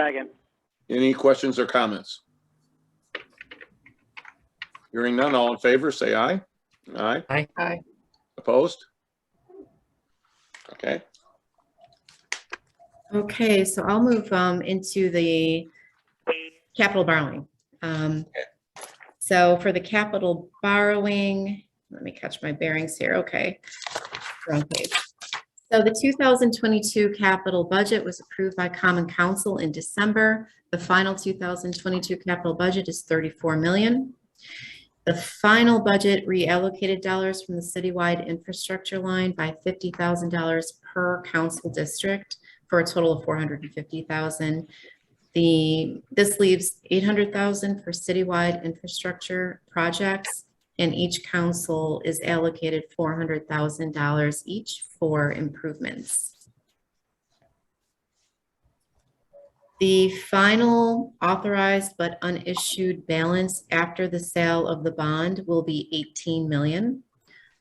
Speaker 2: Any questions or comments? Hearing none, all in favor, say aye. Aye.
Speaker 5: Aye.
Speaker 2: Opposed? Okay.
Speaker 8: Okay, so I'll move into the capital borrowing. So for the capital borrowing, let me catch my bearings here. Okay, wrong page. So the 2022 capital budget was approved by Common Council in December. The final 2022 capital budget is 34 million. The final budget reallocated dollars from the citywide infrastructure line by $50,000 per council district for a total of 450,000. This leaves 800,000 for citywide infrastructure projects, and each council is allocated $400,000 each for improvements. The final authorized but unissued balance after the sale of the bond will be 18 million.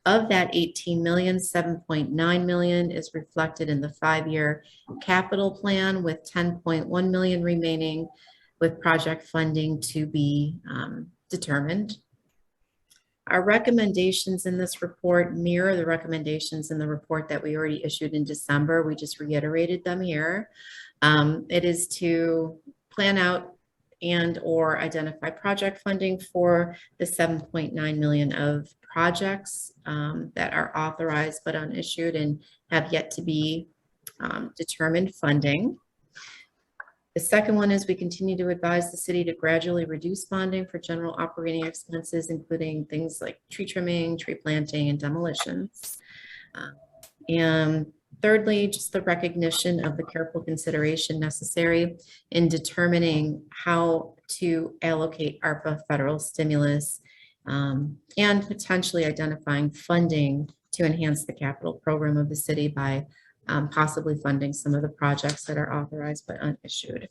Speaker 8: Of that 18 million, 7.9 million is reflected in the 5-year capital plan, with 10.1 million remaining with project funding to be determined. Our recommendations in this report mirror the recommendations in the report that we already issued in December. We just reiterated them here. It is to plan out and or identify project funding for the 7.9 million of projects that are authorized but unissued and have yet to be determined funding. The second one is we continue to advise the city to gradually reduce bonding for general operating expenses, including things like tree trimming, tree planting, and demolitions. And thirdly, just the recognition of the careful consideration necessary in determining how to allocate ARPA federal stimulus and potentially identifying funding to enhance the capital program of the city by possibly funding some of the projects that are authorized but unissued.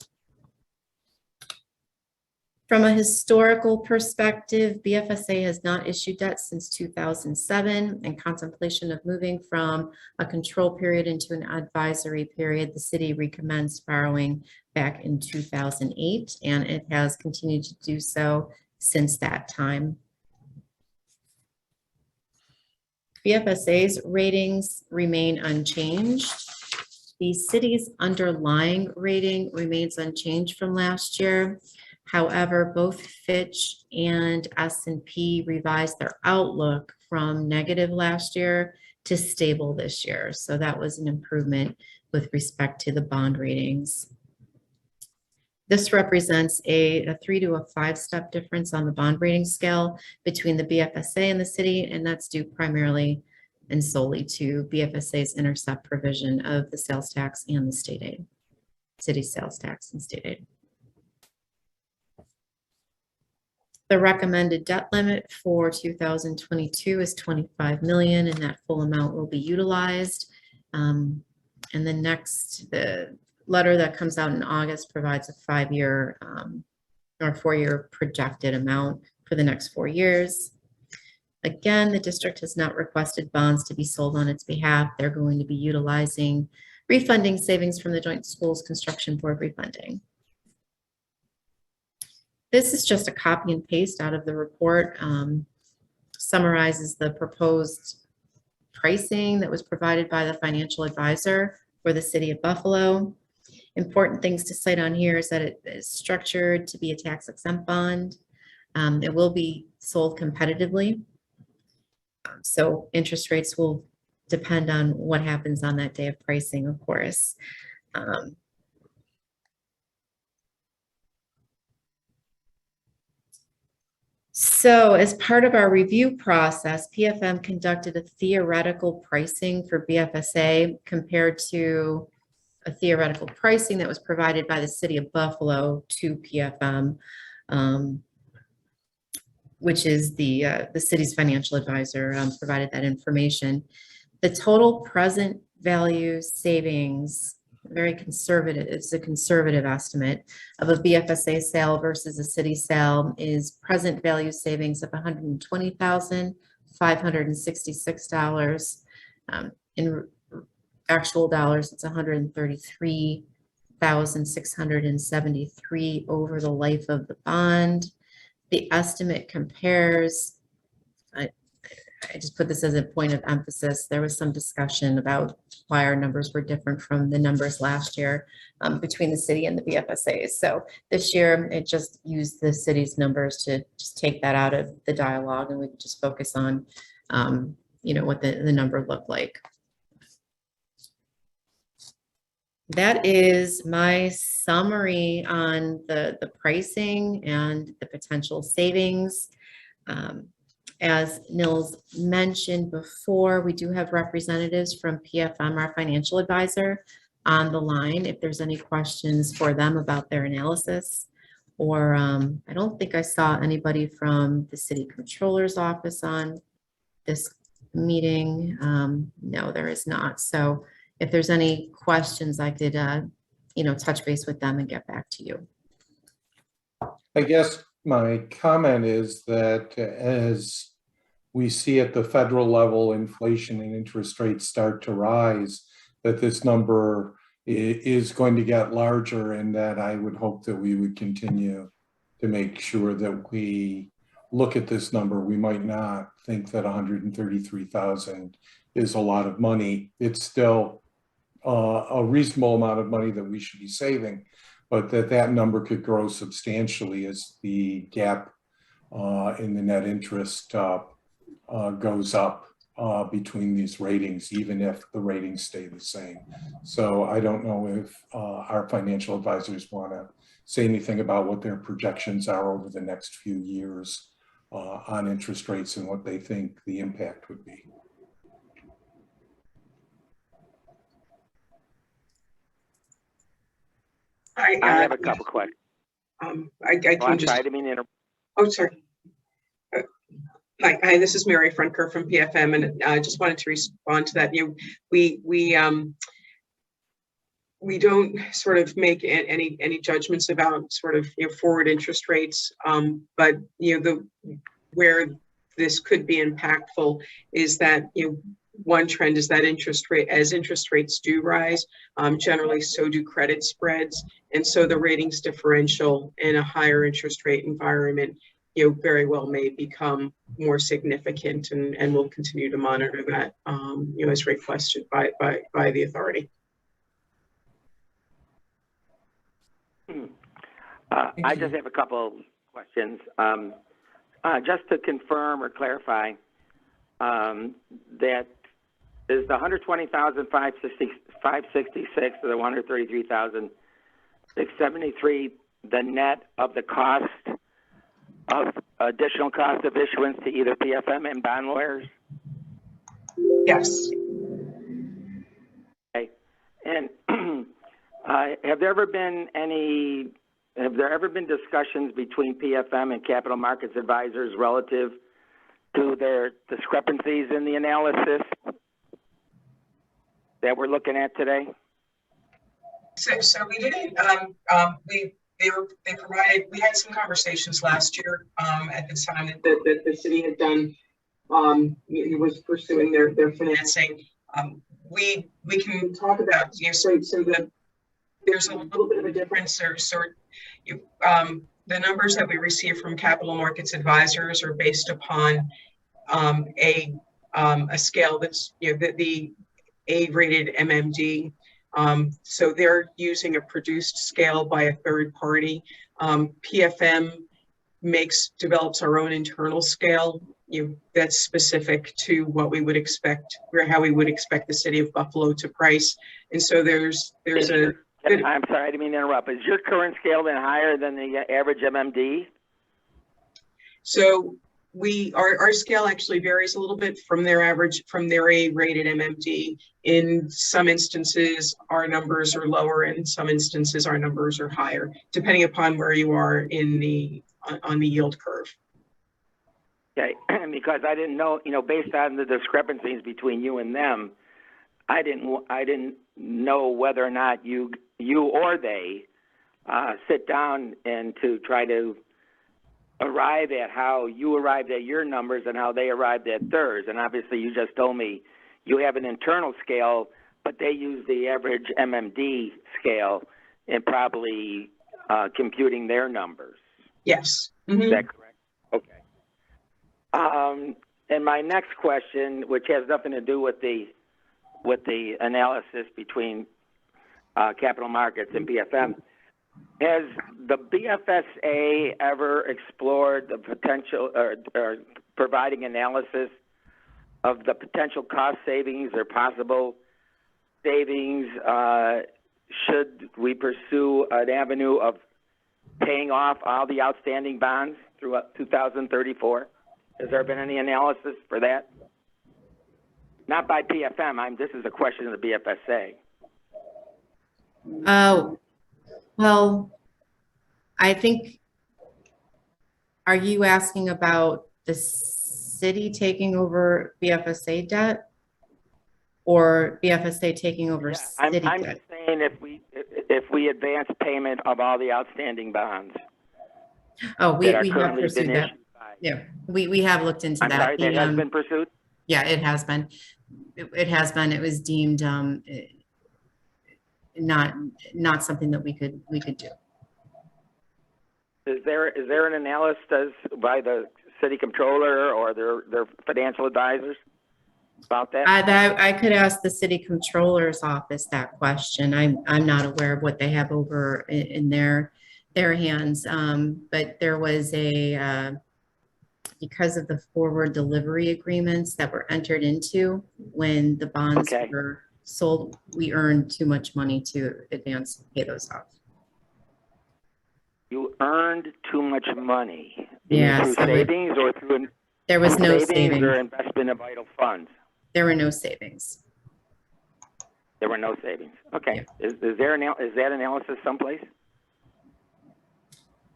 Speaker 8: From a historical perspective, BFSA has not issued debt since 2007. In contemplation of moving from a control period into an advisory period, the city recommenced borrowing back in 2008, and it has continued to do so since that time. BFSA's ratings remain unchanged. The city's underlying rating remains unchanged from last year. However, both Fitch and S&P revised their outlook from negative last year to stable this year. So that was an improvement with respect to the bond ratings. This represents a 3 to a 5-step difference on the bond rating scale between the BFSA and the city, and that's due primarily and solely to BFSA's intercept provision of the sales tax and the state aid, city sales tax and state aid. The recommended debt limit for 2022 is 25 million, and that full amount will be utilized. And the letter that comes out in August provides a 5-year or 4-year projected amount for the next 4 years. Again, the district has not requested bonds to be sold on its behalf. They're going to be utilizing refunding savings from the Joint Schools Construction Board refunding. This is just a copy and paste out of the report, summarizes the proposed pricing that was provided by the financial advisor for the city of Buffalo. Important things to cite on here is that it is structured to be a tax exempt bond. It will be sold competitively. So interest rates will depend on what happens on that day of pricing, of course. So as part of our review process, PFM conducted a theoretical pricing for BFSA compared to a theoretical pricing that was provided by the city of Buffalo to PFM, which is the city's financial advisor provided that information. The total present value savings, very conservative, it's a conservative estimate of a BFSA sale versus a city sale, is present value savings of $120,566. In actual dollars, it's $133,673 over the life of the bond. The estimate compares, I just put this as a point of emphasis. There was some discussion about why our numbers were different from the numbers last year between the city and the BFSAs. So this year, it just used the city's numbers to just take that out of the dialogue, and we could just focus on, what the number looked like. That is my summary on the pricing and the potential savings. As Nils mentioned before, we do have representatives from PFM, our financial advisor, on the line if there's any questions for them about their analysis. Or I don't think I saw anybody from the city controller's office on this meeting. No, there is not. So if there's any questions, I could, touch base with them and get back to you.
Speaker 1: I guess my comment is that as we see at the federal level, inflation and interest rates start to rise, that this number is going to get larger, and that I would hope that we would continue to make sure that we look at this number. We might not think that 133,000 is a lot of money. It's still a reasonable amount of money that we should be saving. but that number could grow substantially as the gap in the net interest goes up between these ratings, even if the ratings stay the same. So I don't know if our financial advisors want to say anything about what their projections are over the next few years on interest rates and what they think the impact would be.
Speaker 4: I have a couple questions.
Speaker 10: I can
Speaker 4: I'm
Speaker 10: just.
Speaker 4: sorry, I didn't mean to interrupt.
Speaker 10: Oh, sorry. Hi, this is Mary Frenker from PFM, and I just wanted to respond to that. We don't sort of make any judgments about sort of forward interest rates, but where this could be impactful is that one trend is that interest rates do rise, generally so do credit spreads, and so the ratings differential in a higher interest rate environment very well may become more significant, and we'll continue to monitor that as requested by the authority.
Speaker 4: I just have a couple questions. Just to confirm or clarify, that is the 120,566 to the 133,673 the net of the cost of additional cost of issuance to either PFM and bond lawyers?
Speaker 10: Yes.
Speaker 4: Okay. And have there ever been discussions between PFM and capital markets advisors relative to their discrepancies in the analysis that we're looking at today?
Speaker 10: So we didn't. They provided. We had some conversations last year at the time that the city had done. It was pursuing their financing. We can talk about there's a little bit of a difference. The numbers that we receive from capital markets advisors are based upon a scale that's the A-rated MMD. So they're using a produced scale by a third party. PFM develops our own internal scale that's specific to what we would expect, or how we would expect the city of Buffalo to price. And so there's a.
Speaker 4: I'm sorry, I didn't mean to interrupt. Is your current scale then higher than the average MMD?
Speaker 10: So our scale actually varies a little bit from their A-rated MMD. In some instances, our numbers are lower. In some instances, our numbers are higher, depending upon where you are on the yield curve.
Speaker 4: Okay, because I didn't know, based on the discrepancies between you and them, I didn't know whether or not you or they sit down and to try to arrive at how you arrived at your numbers and how they arrived at theirs. And obviously you just told me you have an internal scale, but they use the average MMD scale in probably computing their numbers.
Speaker 10: Yes.
Speaker 4: Mm-hmm. Is that correct? Okay. And my next question, which has nothing to do with the analysis between capital markets and BFM, has the BFSA ever explored the potential or providing analysis of the potential cost savings or possible savings should we pursue an avenue of paying off all the outstanding bonds through 2034? Has there been any analysis for that? Not by PFM. This is a question of the BFSA.
Speaker 8: Well, I think, are you asking about the city taking over BFSA debt or BFSA taking over city debt?
Speaker 4: I'm just saying if we advance payment of all the outstanding bonds.
Speaker 8: Oh, we have pursued that. Yeah, we have looked into that.
Speaker 4: Sorry, that has been pursued?
Speaker 8: Yeah, it has been. It has been. It was deemed not something that we could do.
Speaker 4: Is there an analysis by the city controller or their financial advisors? about that?
Speaker 8: I could ask the city controller's office that question. I'm not aware of what they have over in their hands. But there was because of the forward delivery agreements that were entered into when the bonds
Speaker 4: Okay.
Speaker 8: were sold, we earned too much money to advance pay those off.
Speaker 4: You earned too much money. You mean
Speaker 8: Yeah,
Speaker 4: through
Speaker 8: so
Speaker 4: savings or through
Speaker 8: there was no
Speaker 4: savings or
Speaker 8: savings.
Speaker 4: investment of vital funds?
Speaker 8: There were no savings.
Speaker 4: There were no savings. Okay. Is that analysis someplace?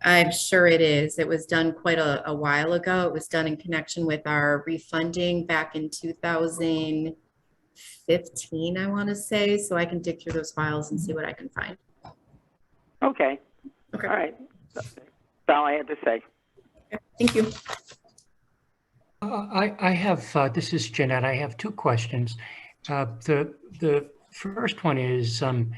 Speaker 8: I'm sure it is. It was done quite a while ago. It was done in connection with our refunding back in 2015, I want to say. So I can dig through those files and see what I can find.
Speaker 4: Okay.
Speaker 8: Okay.
Speaker 4: All right. That's all I had to say.
Speaker 8: Thank you.
Speaker 6: I have, this is Jeanette, I have two questions. The first one is, in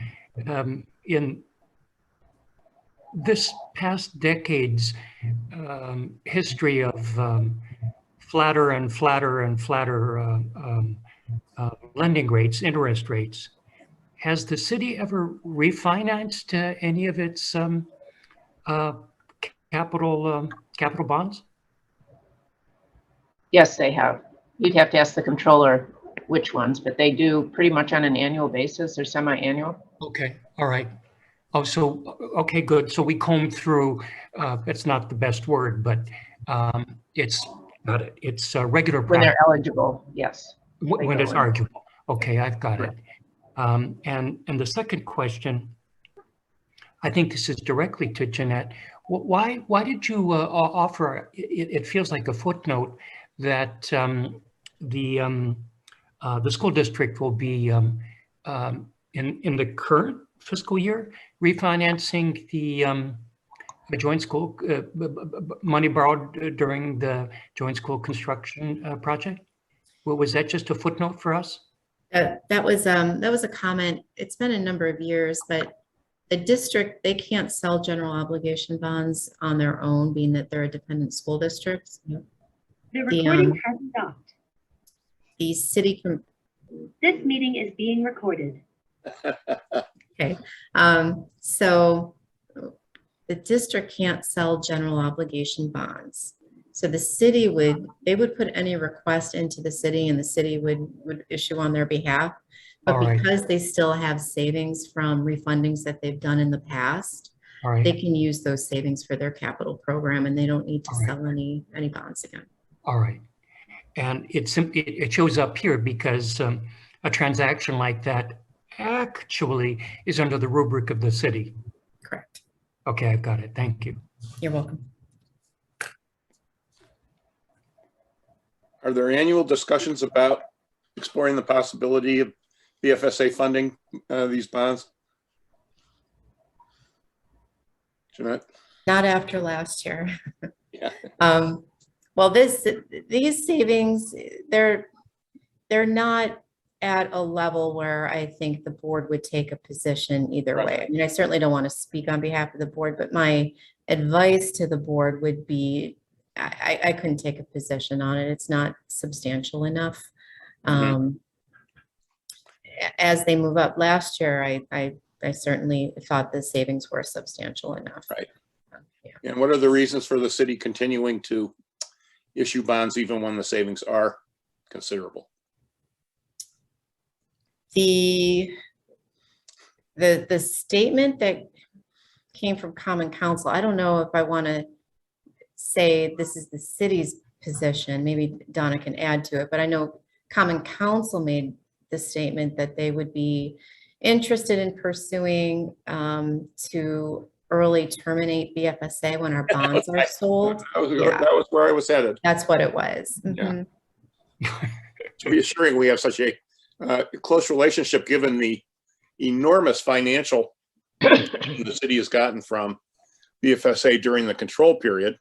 Speaker 6: this past decade's history of flatter and flatter and flatter lending rates, interest rates, has the city ever refinanced any of its capital bonds?
Speaker 5: Yes, they have. You'd have to ask the controller which ones, but they do pretty much on an annual basis or semi-annual.
Speaker 6: Okay, all right. Oh, so, okay, good. So we comb through, it's not the best word, but it's regular
Speaker 5: When they're
Speaker 6: practice
Speaker 5: eligible, yes.
Speaker 6: when it's
Speaker 5: go in.
Speaker 6: arguable. Okay, I've got it. And the second question, I think this is directly to Jeanette. Why did you offer, it feels like a footnote, that the school district will be in the current fiscal year refinancing the joint school money borrowed during the joint school construction project? Well, was that just a footnote for us?
Speaker 8: That was a comment. It's been a number of years, but the district, they can't sell general obligation bonds on their own, being that they're a dependent school district.
Speaker 11: The recording has stopped.
Speaker 8: The city
Speaker 11: This meeting is being recorded.
Speaker 8: Okay, so the district can't sell general obligation bonds. So the city they would put any request into the city and the city would issue on their behalf. But
Speaker 6: All right.
Speaker 8: because they still have savings from refundings that they've done in the past,
Speaker 6: All right.
Speaker 8: they can use those savings for their capital program and they don't need to
Speaker 6: All right.
Speaker 8: sell any bonds again.
Speaker 6: All right. And it shows up here because a transaction like that actually is under the rubric of the city.
Speaker 8: Correct.
Speaker 6: Okay, I've got it. Thank you.
Speaker 8: You're welcome.
Speaker 2: Are there annual discussions about exploring the possibility of BFSA funding these bonds? Jeanette?
Speaker 8: Not after last year.
Speaker 2: Yeah.
Speaker 8: Well, these savings, they're not at a level where I think the board would take a position either
Speaker 2: Right.
Speaker 8: way. I mean, I certainly don't want to speak on behalf of the board, but my advice to the board would be, I couldn't take a position on it. It's not substantial enough. As they move up last year, I certainly thought the savings were substantial enough.
Speaker 2: Right.
Speaker 8: Yeah.
Speaker 2: And what are the reasons for the city continuing to issue bonds even when the savings are considerable?
Speaker 8: The statement that came from Common Council, I don't know if I want to say this is the city's position. Maybe Donna can add to it, but I know Common Council made the statement that they would be interested in pursuing to early terminate BFSA when our bonds are sold.
Speaker 2: That was where I was headed.
Speaker 8: That's what it was.
Speaker 2: Yeah. It's reassuring we have such a close relationship given the enormous financial the city has gotten from BFSA during the control period.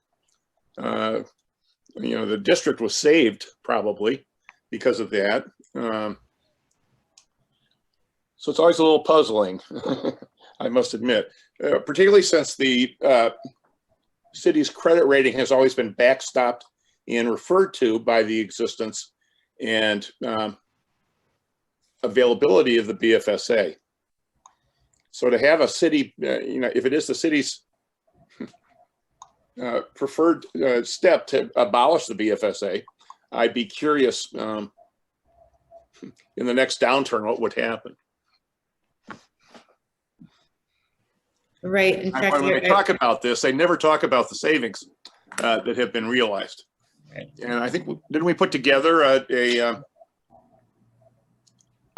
Speaker 2: The district was saved probably because of that. So it's always a little puzzling, I must admit, particularly since the city's credit rating has always been backstopped and referred to by the existence and availability of the BFSA. So to have a city, if it is the city's preferred step to abolish the BFSA, I'd be curious in the next downturn what would happen.
Speaker 8: Right. In fact,
Speaker 2: When they talk about this, they never talk about the savings that have been realized.
Speaker 8: Right.
Speaker 2: And I think, didn't we put together a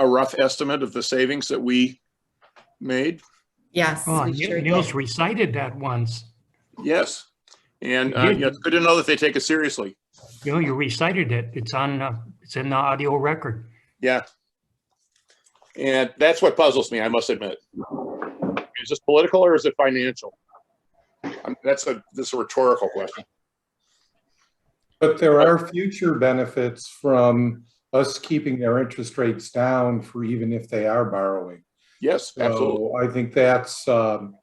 Speaker 2: rough estimate of the savings that we made?
Speaker 8: yes,
Speaker 6: Oh,
Speaker 8: we sure
Speaker 6: Niels
Speaker 8: did.
Speaker 6: recited that once.
Speaker 2: Yes. And
Speaker 6: You did.
Speaker 2: it's good to know that they take it seriously.
Speaker 6: You recited it. It's in the audio record.
Speaker 2: Yeah. And that's what puzzles me, I must admit. Is this political or is it financial? That's a rhetorical question.
Speaker 1: But there are future benefits from us keeping their interest rates down for even if they are borrowing.
Speaker 2: Yes, absolutely.
Speaker 1: So I think that's, an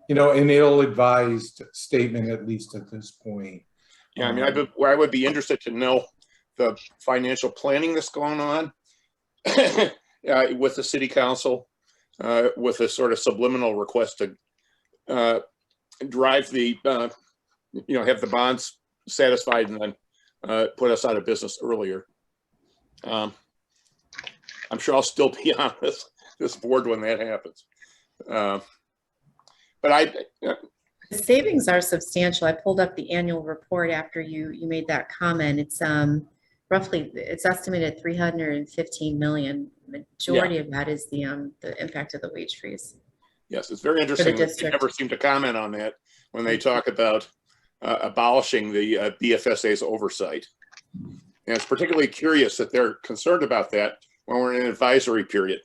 Speaker 1: ill-advised statement, at least at this point.
Speaker 2: Yeah, I mean, I would be interested to know the financial planning that's going on with the city council, with a sort of subliminal request to drive the, have the bonds satisfied and then put us out of business earlier. I'm sure I'll still be on this board when that happens. But
Speaker 8: The savings are substantial. I pulled up the annual report after you made that comment. It's it's estimated 315 million. Majority of that is the impact of the wage freeze.
Speaker 2: Yes, it's very interesting that they never seem to comment on that when they talk about abolishing the BFSA's oversight. And it's particularly curious that they're concerned about that when we're in an advisory period.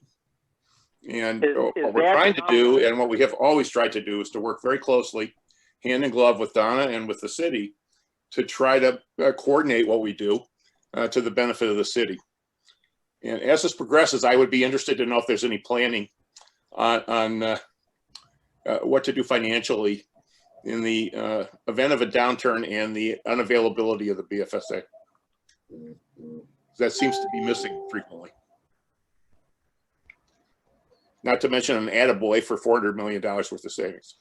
Speaker 2: And what we're trying to do, and what we have always tried to do, is to work very closely, hand in glove with Donna and with the city, to try to coordinate what we do to the benefit of the city. And as this progresses, I would be interested to know if there's any planning on what to do financially in the event of a downturn and the unavailability of the BFSA. That seems to be missing frequently. Not to mention an attaboy for $400 million worth of savings.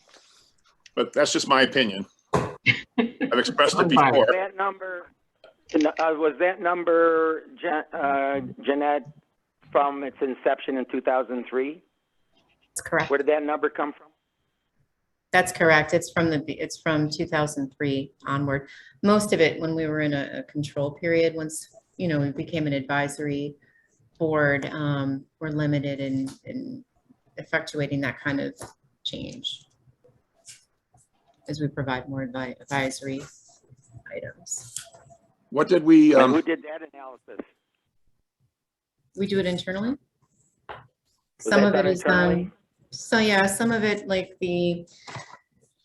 Speaker 2: But that's just my opinion. I've expressed it before.
Speaker 4: Was that number, Jeanette, from its inception in 2003?
Speaker 8: That's correct.
Speaker 4: Where did that number come from?
Speaker 8: That's correct. It's from 2003 onward. Most of it when we were in a control period, once, we became an advisory board, we're limited in effectuating that kind of change as we provide more advisory items.
Speaker 2: What did we?
Speaker 4: Who did that analysis?
Speaker 8: We do it internally. Some of it is done. So yeah, some of it, like the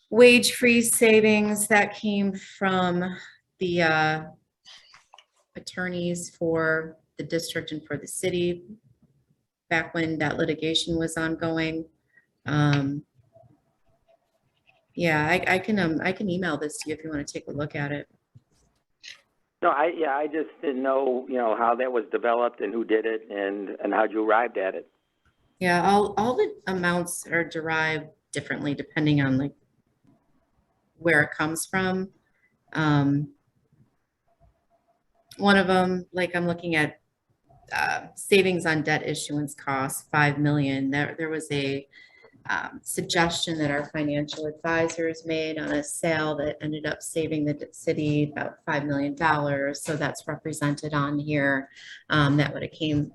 Speaker 8: wage freeze savings that came from the attorneys for the district and for the city back when that litigation was ongoing. Yeah, I can email this to you if you want to take a look at it.
Speaker 4: No, I just didn't know, how that was developed and who did it and how'd you arrived at it.
Speaker 8: Yeah, all the amounts are derived differently depending on like where it comes from. One of them, like I'm looking at savings on debt issuance costs, 5 million. There was a suggestion that our financial advisors made on a sale that ended up saving the city about $5 million. So that's represented on here. That would have came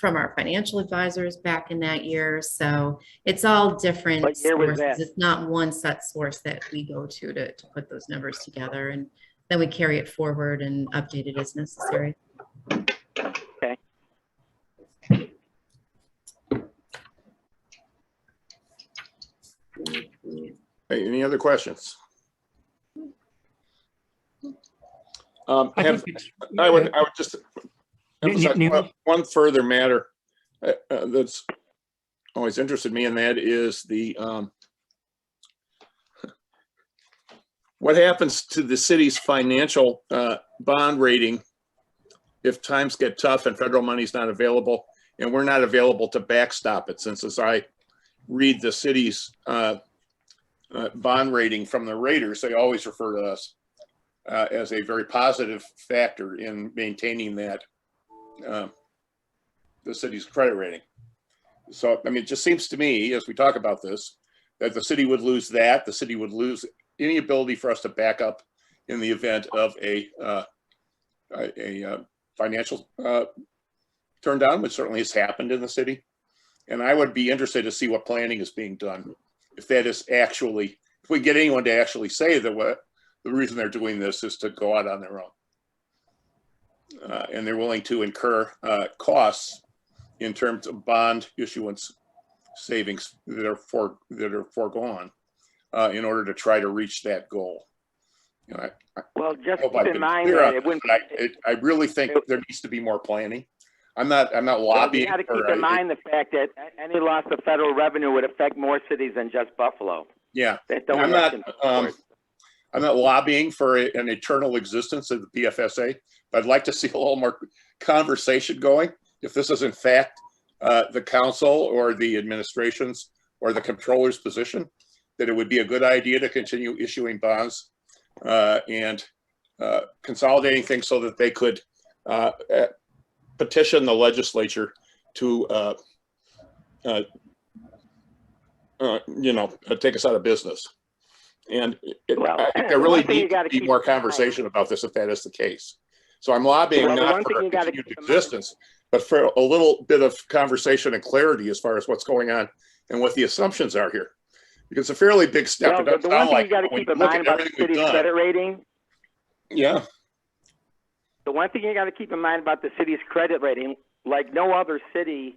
Speaker 8: from our financial advisors back in that year. So it's all different sources. It's not one set source that we go to put those numbers together, and then we carry it forward and update it as necessary.
Speaker 4: Okay.
Speaker 2: Hey, any other questions? I would just emphasize one further matter that's always interested me, and that is the what happens to the city's financial bond rating if times get tough and federal money's not available, and we're not available to backstop it, since as I read the city's bond rating from the raters, they always refer to us as a very positive factor in maintaining that the city's credit rating. So, I mean, it just seems to me, as we talk about this, that the city would lose that. The city would lose any ability for us to back up in the event of a financial turn down, which certainly has happened in the city. And I would be interested to see what planning is being done. If that is actually, if we get anyone to actually say that what the reason they're doing this is to go out on their own. And they're willing to incur costs in terms of bond issuance savings that are foregone in order to try to reach that goal. You know,
Speaker 4: Well, just
Speaker 2: hope
Speaker 4: keep
Speaker 2: I've
Speaker 4: in
Speaker 2: been
Speaker 4: mind
Speaker 2: clear
Speaker 4: that
Speaker 2: on
Speaker 4: it wouldn't.
Speaker 2: this, but I really think there needs to be more planning. I'm not
Speaker 4: You
Speaker 2: lobbying.
Speaker 4: got to keep in mind the fact that any loss of federal revenue would affect more cities than just Buffalo.
Speaker 2: Yeah,
Speaker 4: That don't
Speaker 2: I'm
Speaker 4: have
Speaker 2: not lobbying for an eternal existence of the BFSA, but I'd like to see a little more conversation going. If this is in fact the council or the administration's or the controller's position, that it would be a good idea to continue issuing bonds and consolidating things so that they could petition the legislature to take us out of business. And I think there really needs to be more conversation about this if that is the case. So I'm lobbying not for a continued existence, but for a little bit of conversation and clarity as far as what's going on and what the assumptions are here. Because it's a fairly big step.
Speaker 4: Well, the one thing you got to keep in mind about the city's credit rating.
Speaker 2: Yeah.
Speaker 4: The one thing you got to keep in mind about the city's credit rating, like no other city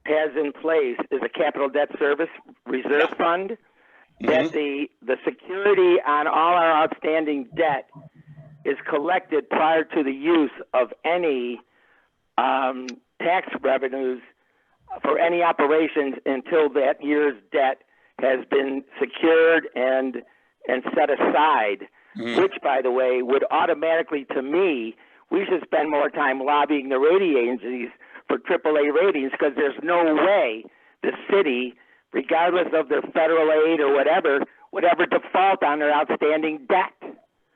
Speaker 4: has in place, is a capital debt service reserve fund. That the security on all our outstanding debt is collected prior to the use of any tax revenues for any operations until that year's debt has been secured and set aside, which, by the way, would automatically, to me, we should spend more time lobbying the rating agencies for AAA ratings, because there's no way the city, regardless of their federal aid or whatever, would ever default on their outstanding debt.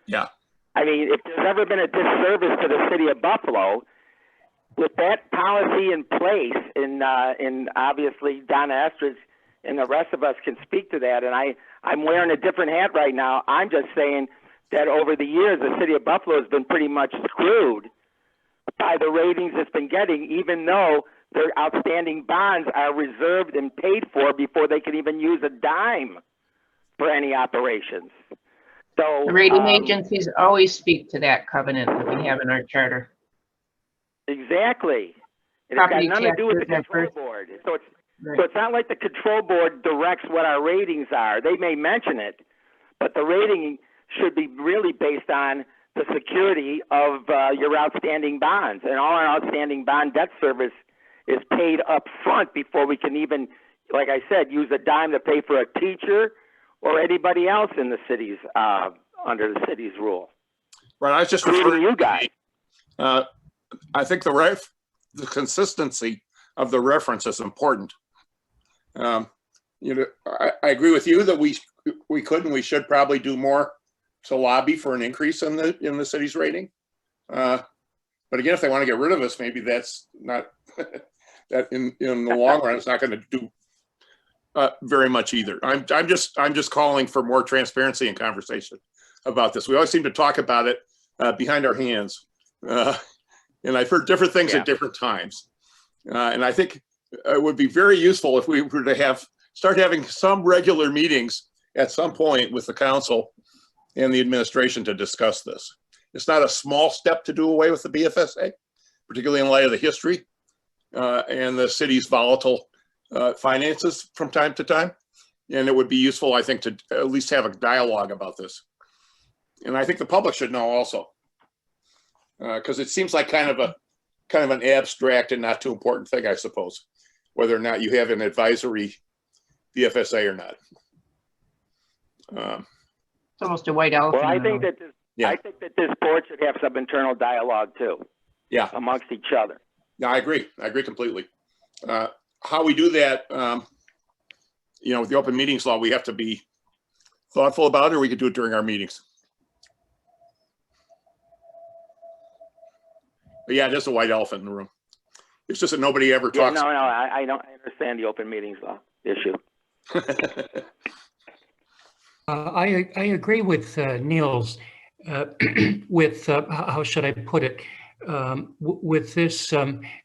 Speaker 2: Yeah.
Speaker 4: I mean, if there's ever been a disservice to the city of Buffalo, with that policy in place, and obviously Donna Estridge and the rest of us can speak to that, and I'm wearing a different hat right now. I'm just saying that over the years, the city of Buffalo has been pretty much screwed by the ratings it's been getting, even though their outstanding bonds are reserved and paid for before they can even use a dime for any operations. So
Speaker 5: The rating agencies always speak to that covenant that we have in our charter.
Speaker 4: Exactly. And it's got nothing to do with the control board. So it's not like the control board directs what our ratings are. They may mention it, but the rating should be really based on the security of your outstanding bonds. And all our outstanding bond debt service is paid up front before we can even, like I said, use a dime to pay for a teacher or anybody else in the city's, under the city's rule.
Speaker 2: Right, I was just referring to you guys. I think the consistency of the reference is important. I agree with you that we could and we should probably do more to lobby for an increase in the city's rating. But again, if they want to get rid of us, maybe that's not that in the long run, it's not going to do very much either. I'm just calling for more transparency and conversation about this. We always seem to talk about it behind our hands, and I've heard different things at different times. And I think it would be very useful if we were to start having some regular meetings at some point with the council and the administration to discuss this. It's not a small step to do away with the BFSA, particularly in light of the history and the city's volatile finances from time to time. And it would be useful, I think, to at least have a dialogue about this. And I think the public should know also, because it seems like kind of an abstract and not too important thing, I suppose, whether or not you have an advisory BFSA or not.
Speaker 5: It's almost a white elephant.
Speaker 4: Well, I think that this board should have some internal dialogue too.
Speaker 2: Yeah.
Speaker 4: amongst each other.
Speaker 2: Yeah, I agree. I agree completely. How we do that, you know, with the open meetings law, we have to be thoughtful about it, or we could do it during our meetings. But yeah, there's a white elephant in the room. It's just that nobody ever
Speaker 4: Yeah,
Speaker 2: talks.
Speaker 4: no, I don't I understand the open meetings law issue.
Speaker 6: I agree with Niels with, how should I put it? With this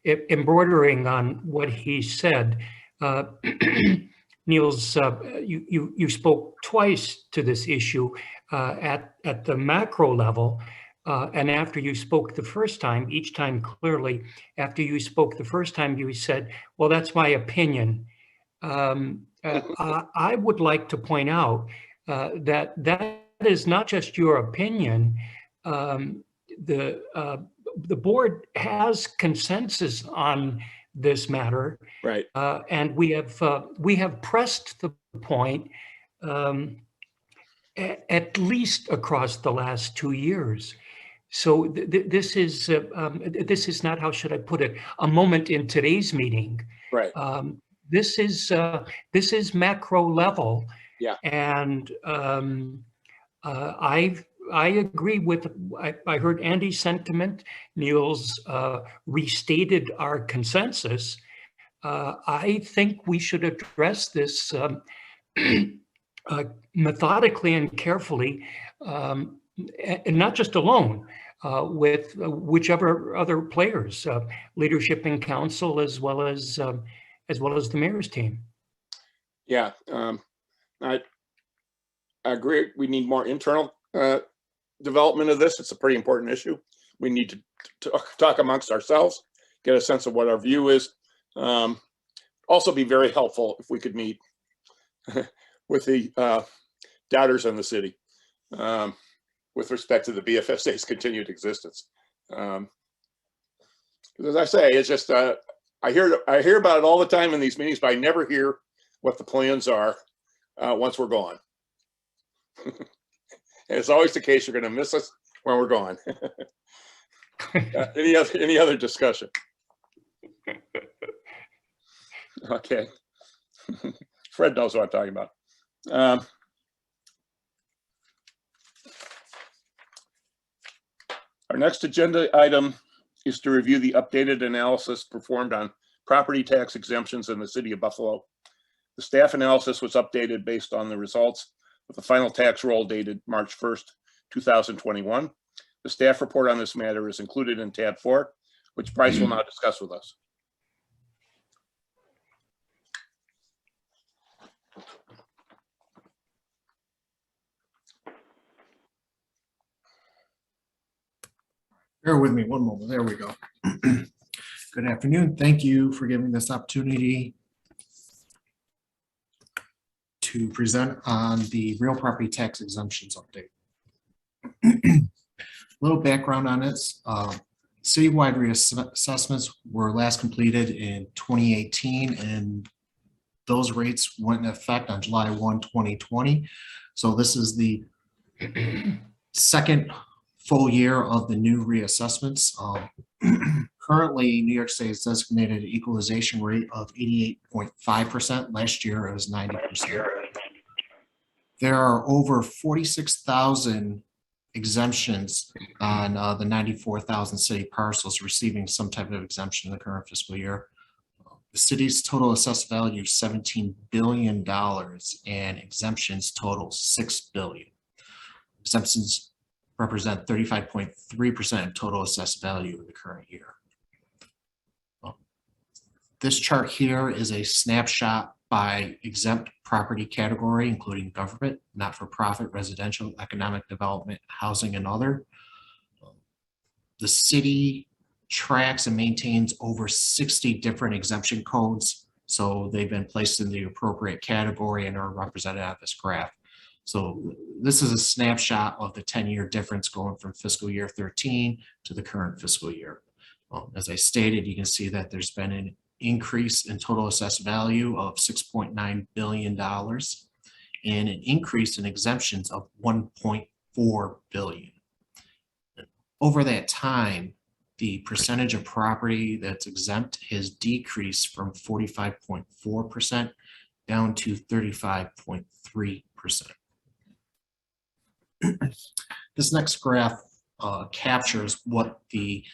Speaker 6: embroidering on what he said. Niels, you spoke twice to this issue at the macro level. And after you spoke the first time, each time clearly, after you spoke the first time, you said, well, that's my opinion. I would like to point out that that is not just your opinion. The board has consensus on this matter,
Speaker 2: Right.
Speaker 6: and we have pressed the point at least across the last 2 years. So this is not, how should I put it, a moment in today's meeting.
Speaker 2: Right.
Speaker 6: This is macro level.
Speaker 2: Yeah.
Speaker 6: And I agree with, I heard Andy's sentiment. Niels restated our consensus. I think we should address this methodically and carefully, and not just alone, with whichever other players, leadership in council, as well as the mayor's team.
Speaker 2: Yeah. I agree. We need more internal development of this. It's a pretty important issue. We need to talk amongst ourselves, get a sense of what our view is. Also be very helpful if we could meet with the doubters in the city with respect to the BFSA's continued existence. As I say, it's just, I hear about it all the time in these meetings, but I never hear what the plans are once we're gone. And it's always the case, you're going to miss us when we're gone. Any other discussion? Okay. Fred knows what I'm talking about. Our next agenda item is to review the updated analysis performed on property tax exemptions in the city of Buffalo. The staff analysis was updated based on the results of the final tax roll dated March 1st, 2021. The staff report on this matter is included in tab 4, which Bryce will now discuss with us.
Speaker 3: Bear with me one moment. There we go. Good afternoon. Thank you for giving this opportunity to present on the real property tax exemptions update. A little background on this. Citywide reassessments were last completed in 2018, and those rates went in effect on July 1, 2020. So this is the second full year of the new reassessments. Currently, New York State has designated an equalization rate of 88.5%. Last year, it was 90%. There are over 46,000 exemptions on the 94,000 city parcels receiving some type of exemption in the current fiscal year. The city's total assessed value is $17 billion, and exemptions total $6 billion. Exemptions represent 35.3% of total assessed value in the current year. This chart here is a snapshot by exempt property category, including government, not-for-profit, residential, economic development, housing, and other. The city tracks and maintains over 60 different exemption codes, so they've been placed in the appropriate category and are represented on this graph. So this is a snapshot of the 10-year difference going from fiscal year 13 to the current fiscal year. As I stated, you can see that there's been an increase in total assessed value of $6.9 billion and an increase in exemptions of $1.4 billion. Over that time, the percentage of property that's exempt has decreased from 45.4% down to 35.3%. This next graph captures what the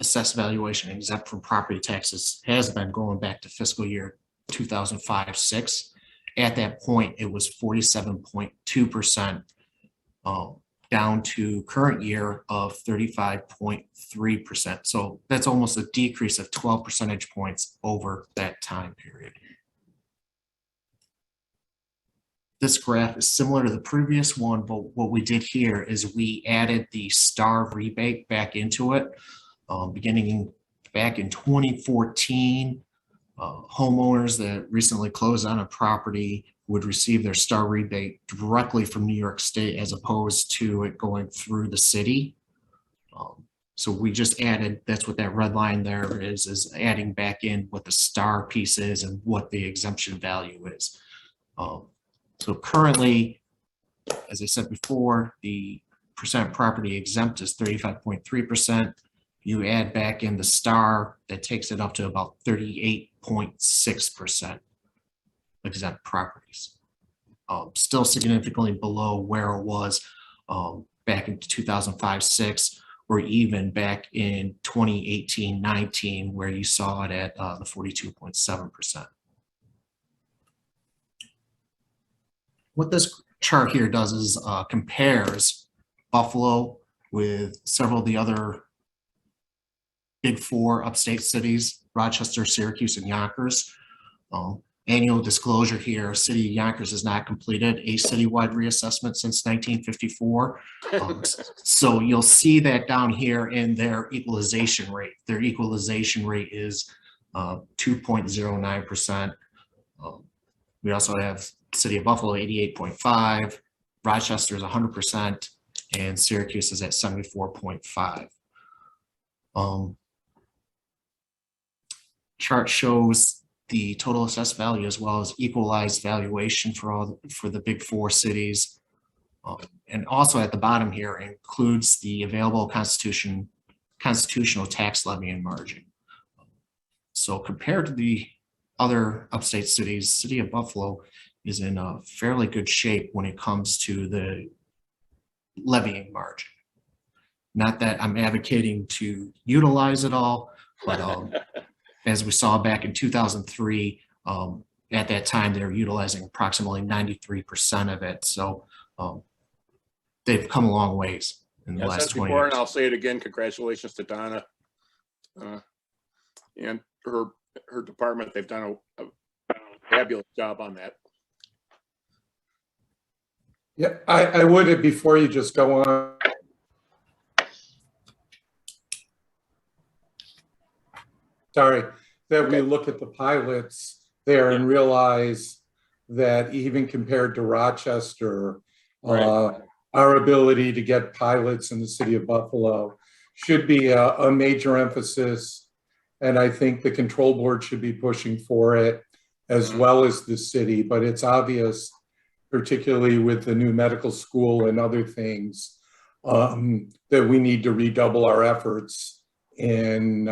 Speaker 3: assessed valuation exempt from property taxes has been going back to fiscal year 2005-06. At that point, it was 47.2%, down to current year of 35.3%. So that's almost a decrease of 12 percentage points over that time period. This graph is similar to the previous one, but what we did here is we added the STAR rebate back into it. Beginning back in 2014, homeowners that recently closed on a property would receive their STAR rebate directly from New York State as opposed to it going through the city. So we just added, that's what that red line there is adding back in what the STAR piece is and what the exemption value is. So currently, as I said before, the percent property exempt is 35.3%. You add back in the STAR, that takes it up to about 38.6% exempt properties. Still significantly below where it was back in 2005-06, or even back in 2018-19, where you saw it at the 42.7%. What this chart here does is compares Buffalo with several of the other Big Four upstate cities, Rochester, Syracuse, and Yonkers. Annual disclosure here, City of Yonkers has not completed a citywide reassessment since 1954. So you'll see that down here in their equalization rate. Their equalization rate is 2.09%. We also have City of Buffalo 88.5, Rochester is 100%, and Syracuse is at 74.5. Chart shows the total assessed value as well as equalized valuation for the Big Four cities. And also at the bottom here includes the available constitutional tax levy and margin. So compared to the other upstate cities, City of Buffalo is in a fairly good shape when it comes to the levying margin. Not that I'm advocating to utilize it all, but as we saw back in 2003, at that time, they were utilizing approximately 93% of it. So they've come a long ways in the last 20 years.
Speaker 2: And I'll say it again, congratulations to Donna and her department. They've done a fabulous job on that.
Speaker 1: Yeah, I would, before you just go on. Sorry, that we look at the pilots there and realize that even compared to Rochester, our ability to get pilots in the City of Buffalo should be a major emphasis. And I think the control board should be pushing for it as well as the city. But it's obvious, particularly with the new medical school and other things, that we need to redouble our efforts in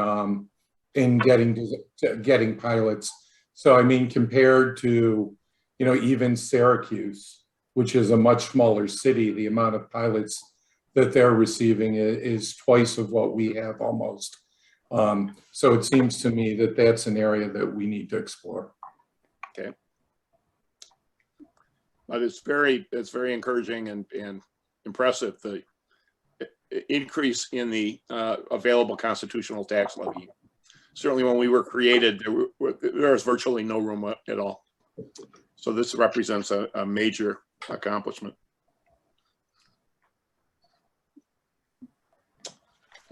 Speaker 1: getting pilots. So I mean, compared to, you know, even Syracuse, which is a much smaller city, the amount of pilots that they're receiving is twice of what we have almost. So it seems to me that that's an area that we need to explore.
Speaker 2: Okay. But it's very encouraging and impressive, the increase in the available constitutional tax levy. Certainly when we were created, there was virtually no room at all. So this represents a major accomplishment.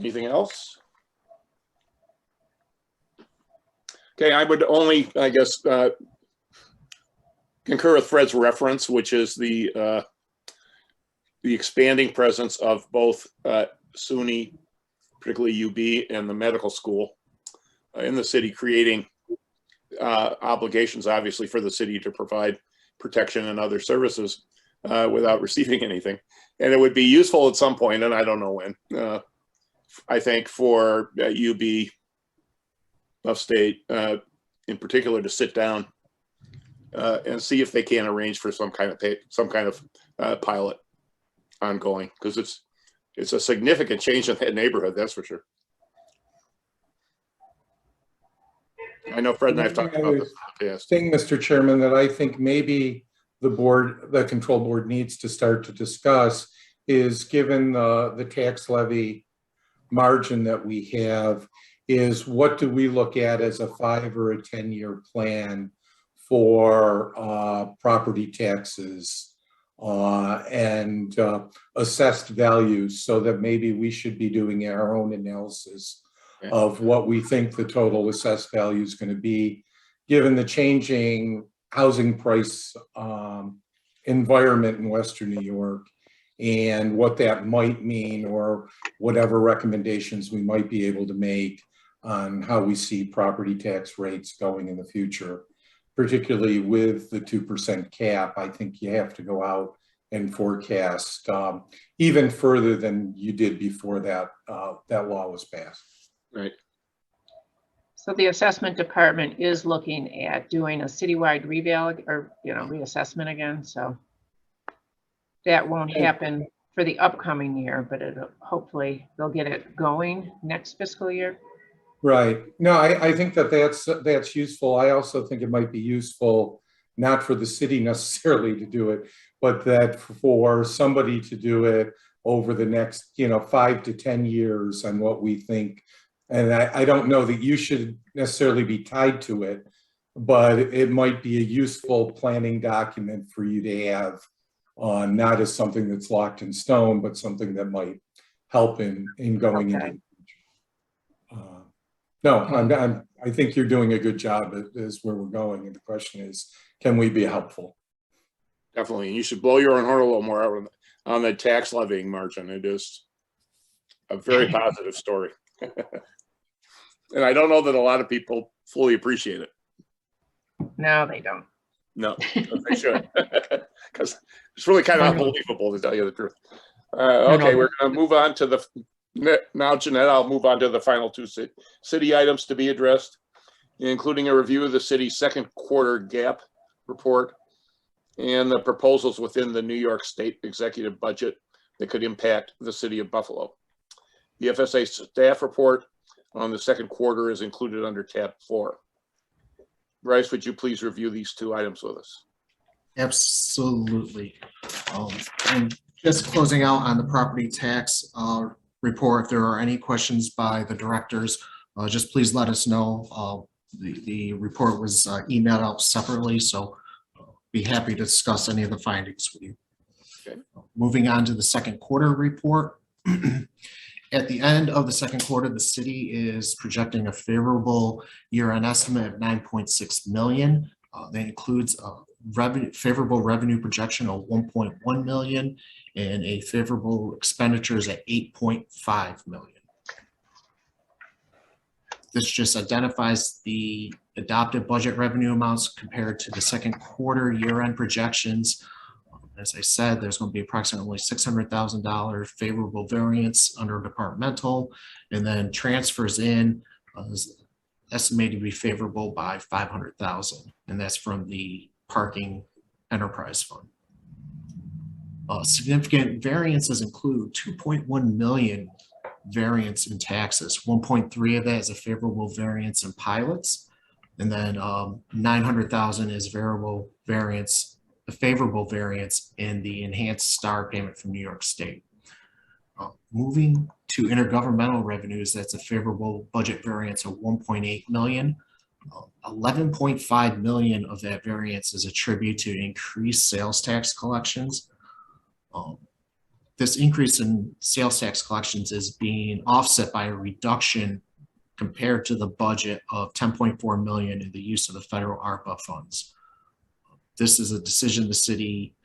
Speaker 2: Anything else? Okay, I would only, I guess, concur with Fred's reference, which is the expanding presence of both SUNY, particularly UB, and the medical school in the city, creating obligations, obviously, for the city to provide protection and other services without receiving anything. And it would be useful at some point, and I don't know when, I think, for UB, Upstate, in particular, to sit down and see if they can arrange for some kind of pilot ongoing, because it's a significant change in that neighborhood, that's for sure. I know Fred and I have talked about this. Yes.
Speaker 1: Thing, Mr. Chairman, that I think maybe the control board needs to start to discuss is, given the tax levy margin that we have, is what do we look at as a 5 or a 10-year plan for property taxes and assessed values, so that maybe we should be doing our own analysis of what we think the total assessed value is going to be, given the changing housing price environment in Western New York, and what that might mean, or whatever recommendations we might be able to make on how we see property tax rates going in the future, particularly with the 2% cap. I think you have to go out and forecast even further than you did before that law was passed.
Speaker 2: Right.
Speaker 5: So the assessment department is looking at doing a citywide reval, or, reassessment again, so that won't happen for the upcoming year, but hopefully they'll get it going next fiscal year.
Speaker 1: Right. No, I think that's useful. I also think it might be useful, not for the city necessarily to do it, but that for somebody to do it over the next, 5 to 10 years on what we think. And I don't know that you should necessarily be tied to it, but it might be a useful planning document for you to have, not as something that's locked in stone, but something that might help in going into the future. No, I think you're doing a good job. Is where we're going, and the question is, can we be helpful?
Speaker 2: Definitely, and you should blow your own horn a little more on the tax levying margin. It is a very positive story. And I don't know that a lot of people fully appreciate it.
Speaker 5: No, they don't.
Speaker 2: No, they should, because it's really kind of unbelievable, to tell you the truth. Okay, we're going to move on to now, Jeanette, I'll move on to the final two city items to be addressed, including a review of the city's second quarter GAAP report and the proposals within the New York State executive budget that could impact the city of Buffalo. The BFSA staff report on the second quarter is included under tab 4. Bryce, would you please review these two items with us?
Speaker 3: Absolutely. And just closing out on the property tax report, if there are any questions by the directors, just please let us know. The report was emailed out separately, so be happy to discuss any of the findings with you.
Speaker 2: Okay.
Speaker 3: Moving on to the second quarter report. At the end of the second quarter, the city is projecting a favorable year-end estimate of 9.6 million. That includes a favorable revenue projection of 1.1 million and a favorable expenditures at 8.5 million. This just identifies the adopted budget revenue amounts compared to the second quarter year-end projections. As I said, there's going to be approximately $600,000 favorable variance under departmental, and then transfers in is estimated to be favorable by 500,000, and that's from the parking enterprise fund. Significant variances include 2.1 million variance in taxes. 1.3 of that is a favorable variance in pilots, and then 900,000 is variable variance. The favorable variance in the enhanced star payment from New York State. Moving to intergovernmental revenues, that's a favorable budget variance of 1.8 million. 11.5 million of that variance is attributed to increased sales tax collections. This increase in sales tax collections is being offset by a reduction compared to the budget of 10.4 million in the use of the federal ARPA funds. This is a decision the city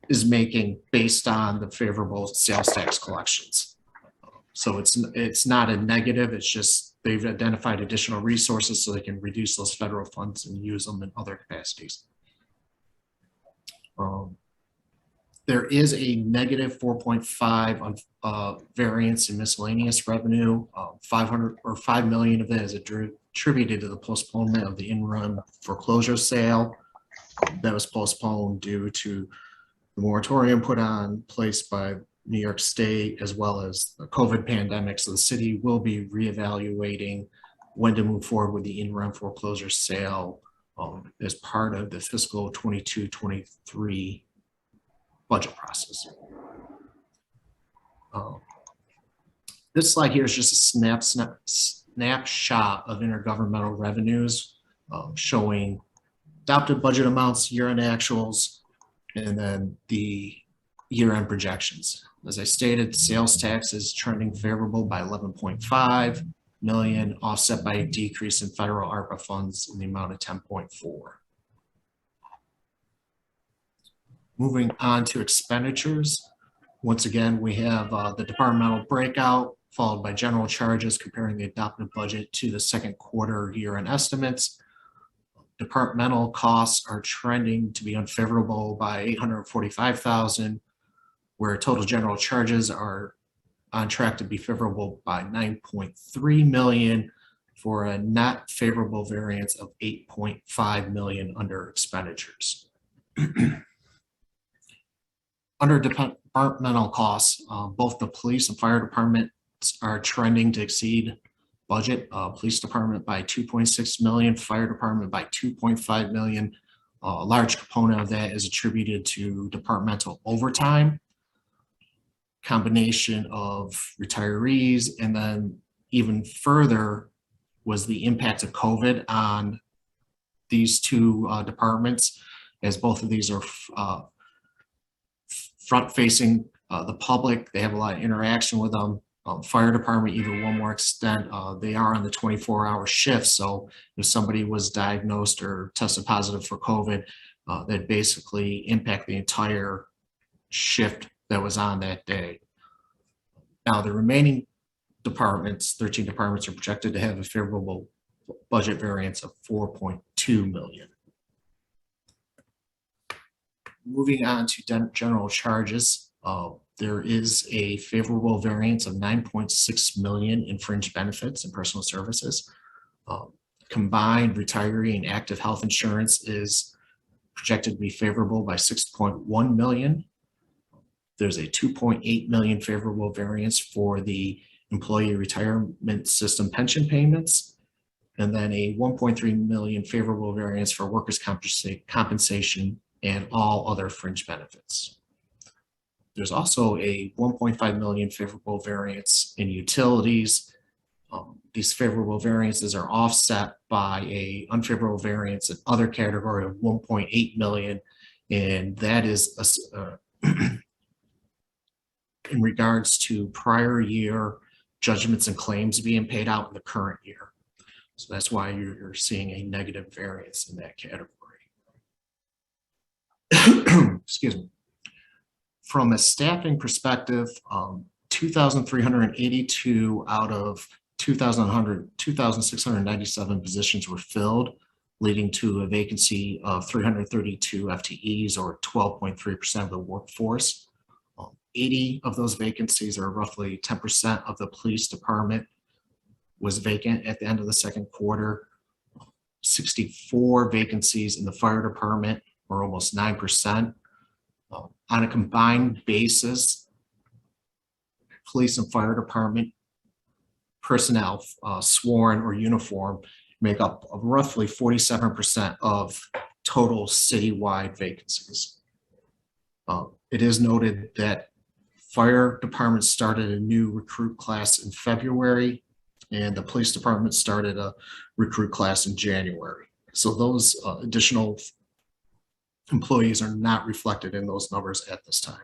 Speaker 3: is making based on the favorable sales tax collections. So it's not a negative, it's just they've identified additional resources so they can reduce those federal funds and use them in other capacities. There is a negative 4.5 on variance in miscellaneous revenue. 5 million of that is attributed to the postponement of the in-run foreclosure sale that was postponed due to the moratorium put on place by New York State, as well as the COVID pandemic. So the city will be reevaluating when to move forward with the in-run foreclosure sale as part of the fiscal 22-23 budget process. This slide here is just a snapshot of intergovernmental revenues, showing adopted budget amounts, year-end actuals, and then the year-end projections. As I stated, sales tax is trending favorable by 11.5 million, offset by a decrease in federal ARPA funds in the amount of 10.4. Moving on to expenditures. Once again, we have the departmental breakout followed by general charges comparing the adopted budget to the second quarter year-end estimates. Departmental costs are trending to be unfavorable by 845,000, where total general charges are on track to be favorable by 9.3 million for a net favorable variance of 8.5 million under expenditures. Under departmental costs, both the police and fire departments are trending to exceed budget. Police department by 2.6 million, fire department by 2.5 million. A large component of that is attributed to departmental overtime, combination of retirees, and then even further was the impact of COVID on these two departments, as both of these are front-facing the public. They have a lot of interaction with them. Fire department, even one more extent, they are on the 24-hour shift. So if somebody was diagnosed or tested positive for COVID, that basically impact the entire shift that was on that day. Now, the remaining departments, 13 departments, are projected to have a favorable budget variance of 4.2 million. Moving on to general charges, there is a favorable variance of 9.6 million in fringe benefits and personal services. Combined retiree and active health insurance is projected to be favorable by 6.1 million. There's a 2.8 million favorable variance for the employee retirement system pension payments, and then a 1.3 million favorable variance for workers' compensation and all other fringe benefits. There's also a 1.5 million favorable variance in utilities. These favorable variances are offset by a unfavorable variance in other category of 1.8 million, and that is in regards to prior year judgments and claims being paid out in the current year. So that's why you're seeing a negative variance in that category. Excuse me. From a staffing perspective, 2,382 out of 2,697 positions were filled, leading to a vacancy of 332 FTEs, or 12.3% of the workforce. 80 of those vacancies, or roughly 10% of the police department, was vacant at the end of the second quarter. 64 vacancies in the fire department, or almost 9%. On a combined basis, police and fire department personnel, sworn or uniform, make up of roughly 47% of total citywide vacancies. It is noted that fire department started a new recruit class in February, and the police department started a recruit class in January. So those additional employees are not reflected in those numbers at this time.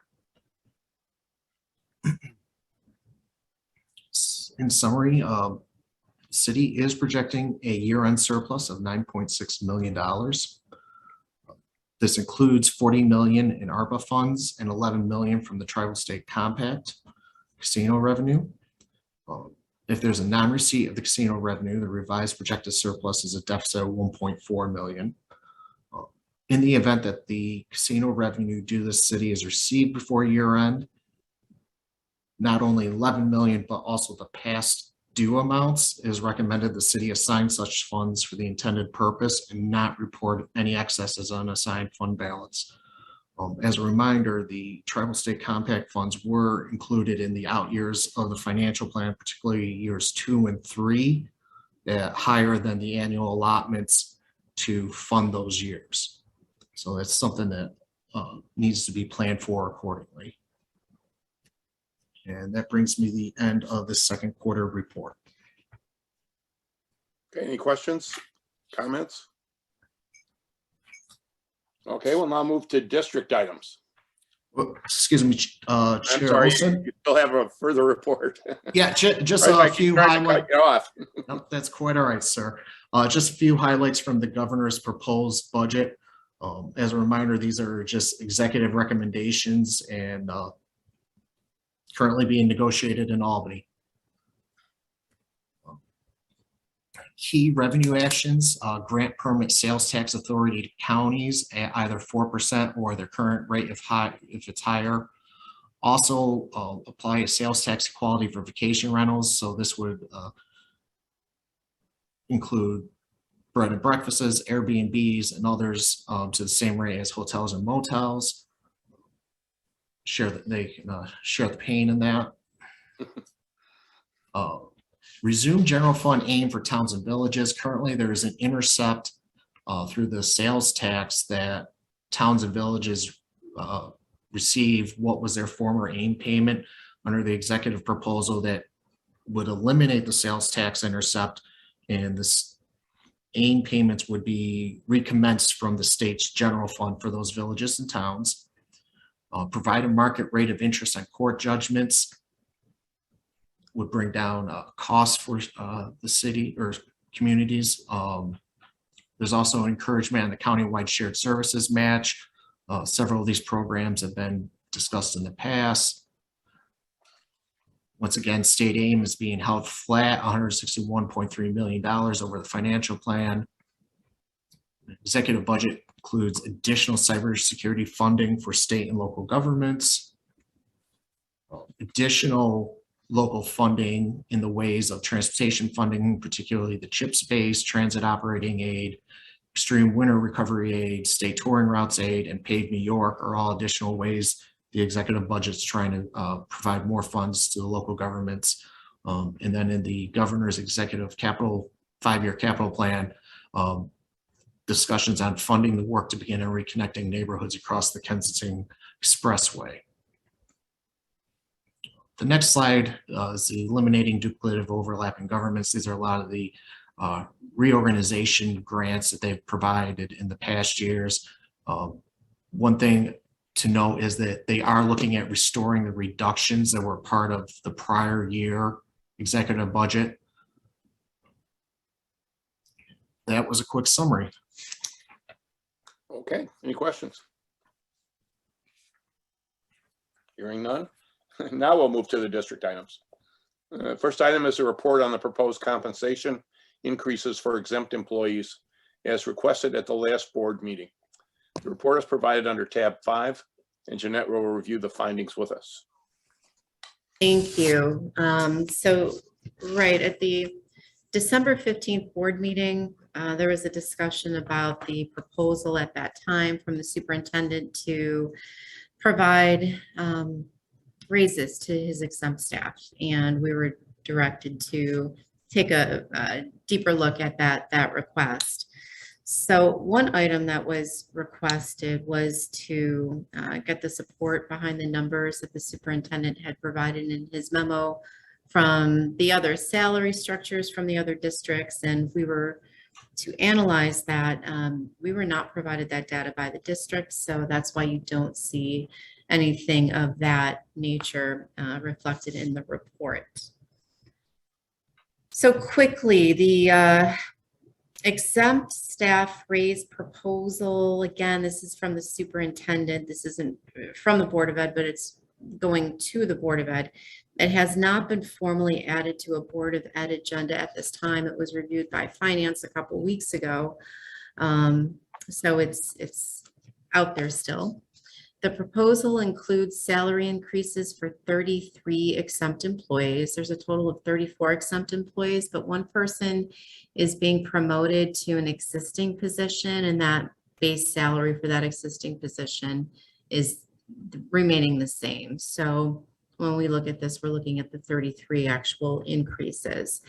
Speaker 3: In summary, city is projecting a year-end surplus of $9.6 million. This includes 40 million in ARPA funds and 11 million from the Tribal State Compact casino revenue. If there's a non-receipt of the casino revenue, the revised projected surplus is a deficit of 1.4 million. In the event that the casino revenue due to the city is received before year end, not only 11 million, but also the past due amounts, it is recommended the city assign such funds for the intended purpose and not report any excesses on assigned fund balance. As a reminder, the tribal state compact funds were included in the out years of the financial plan, particularly years 2 and 3, higher than the annual allotments to fund those years. So that's something that needs to be planned for accordingly. And that brings me to the end of the second quarter report.
Speaker 2: Okay, any questions, comments? Okay, we'll now move to district items.
Speaker 3: Excuse me,
Speaker 2: I'm
Speaker 3: Chair
Speaker 2: sorry,
Speaker 3: Olson.
Speaker 2: you still have a further report.
Speaker 3: Yeah, just
Speaker 2: Sorry if I
Speaker 3: a
Speaker 2: keep
Speaker 3: few
Speaker 2: trying to
Speaker 3: highlights.
Speaker 2: cut you off.
Speaker 3: No, that's quite all right, sir. Just a few highlights from the governor's proposed budget. As a reminder, these are just executive recommendations and currently being negotiated in Albany. Key revenue actions, grant permit sales tax authority to counties at either 4% or their current rate if it's higher. Also apply a sales tax equality for vacation rentals. So this would include bread and breakfasts, Airbnbs, and others to the same rate as hotels and motels. They can share the pain in that. Resume general fund aim for towns and villages. Currently, there is an intercept through the sales tax that towns and villages receive what was their former aim payment under the executive proposal that would eliminate the sales tax intercept, and this aim payments would be recommenced from the state's general fund for those villages and towns. Provide a market rate of interest on court judgments, would bring down costs for the city or communities. There's also encouragement on the countywide shared services match. Several of these programs have been discussed in the past. Once again, state aim is being held flat, $161.3 million over the financial plan. Executive budget includes additional cybersecurity funding for state and local governments, additional local funding in the ways of transportation funding, particularly the CHIPS base, transit operating aid, extreme winter recovery aid, state touring routes aid, and Pave New York are all additional ways the executive budget's trying to provide more funds to the local governments. And then in the governor's executive capital 5-year capital plan, discussions on funding the work to begin and reconnecting neighborhoods across the Kensington Expressway. The next slide is the eliminating duplicative overlapping governments. These are a lot of the reorganization grants that they've provided in the past years. One thing to note is that they are looking at restoring the reductions that were part of the prior year executive budget. That was a quick summary.
Speaker 2: Okay, any questions? Hearing none. Now we'll move to the district items. First item is a report on the proposed compensation increases for exempt employees as requested at the last board meeting. The report is provided under tab 5, and Jeanette will review the findings with us.
Speaker 8: Thank you. So right at the December 15th board meeting, there was a discussion about the proposal at that time from the superintendent to provide raises to his exempt staff. And we were directed to take a deeper look at that request. So one item that was requested was to get the support behind the numbers that the superintendent had provided in his memo from the other salary structures from the other districts. And we were to analyze that. We were not provided that data by the district. So that's why you don't see anything of that nature reflected in the report. So quickly, the exempt staff raise proposal, again, this is from the superintendent. This isn't from the Board of Ed, but it's going to the Board of Ed. It has not been formally added to a Board of Ed agenda at this time. It was reviewed by Finance a couple weeks ago. So it's out there still. The proposal includes salary increases for 33 exempt employees. There's a total of 34 exempt employees, but one person is being promoted to an existing position, and that base salary for that existing position is remaining the same. So when we look at this, we're looking at the 33 actual increases.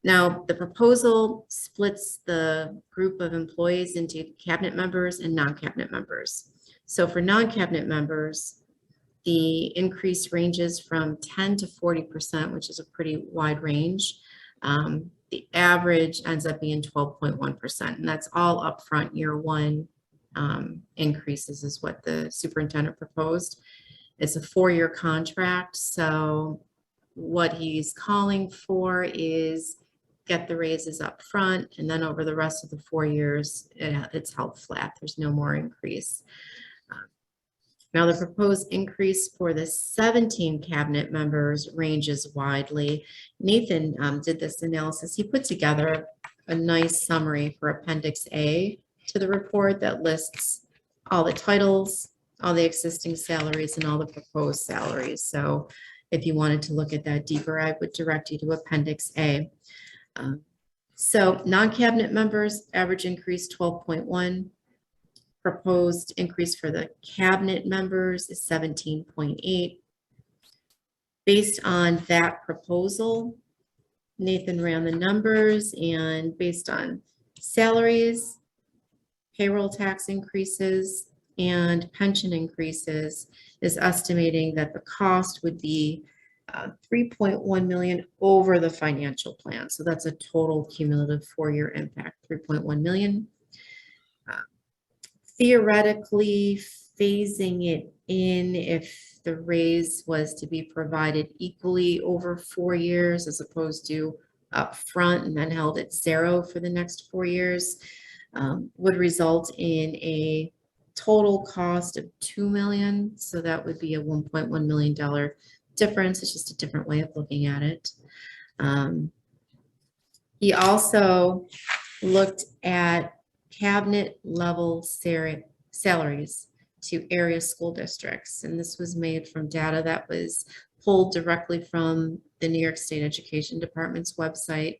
Speaker 8: Now, the proposal splits the group of employees into cabinet members and non-cabinet members. So for non-cabinet members, the increase ranges from 10 to 40%, which is a pretty wide range. The average ends up being 12.1%, and that's all upfront year one increases is what the superintendent proposed. It's a 4-year contract, so what he's calling for is get the raises up front, and then over the rest of the 4 years, it's held flat. There's no more increase. Now, the proposed increase for the 17 cabinet members ranges widely. Nathan did this analysis. He put together a nice summary for Appendix A to the report that lists all the titles, all the existing salaries, and all the proposed salaries. So if you wanted to look at that deeper, I would direct you to Appendix A. So non-cabinet members, average increase 12.1. Proposed increase for the cabinet members is 17.8. Based on that proposal, Nathan ran the numbers, and based on salaries, payroll tax increases, and pension increases, is estimating that the cost would be 3.1 million over the financial plan. So that's a total cumulative 4-year impact, 3.1 million. Theoretically, phasing it in, if the raise was to be provided equally over 4 years as opposed to upfront and then held at 0 for the next 4 years, would result in a total cost of $2 million. So that would be a $1.1 million difference. It's just a different way of looking at it. He also looked at cabinet level salaries to area school districts. And this was made from data that was pulled directly from the New York State Education Department's website.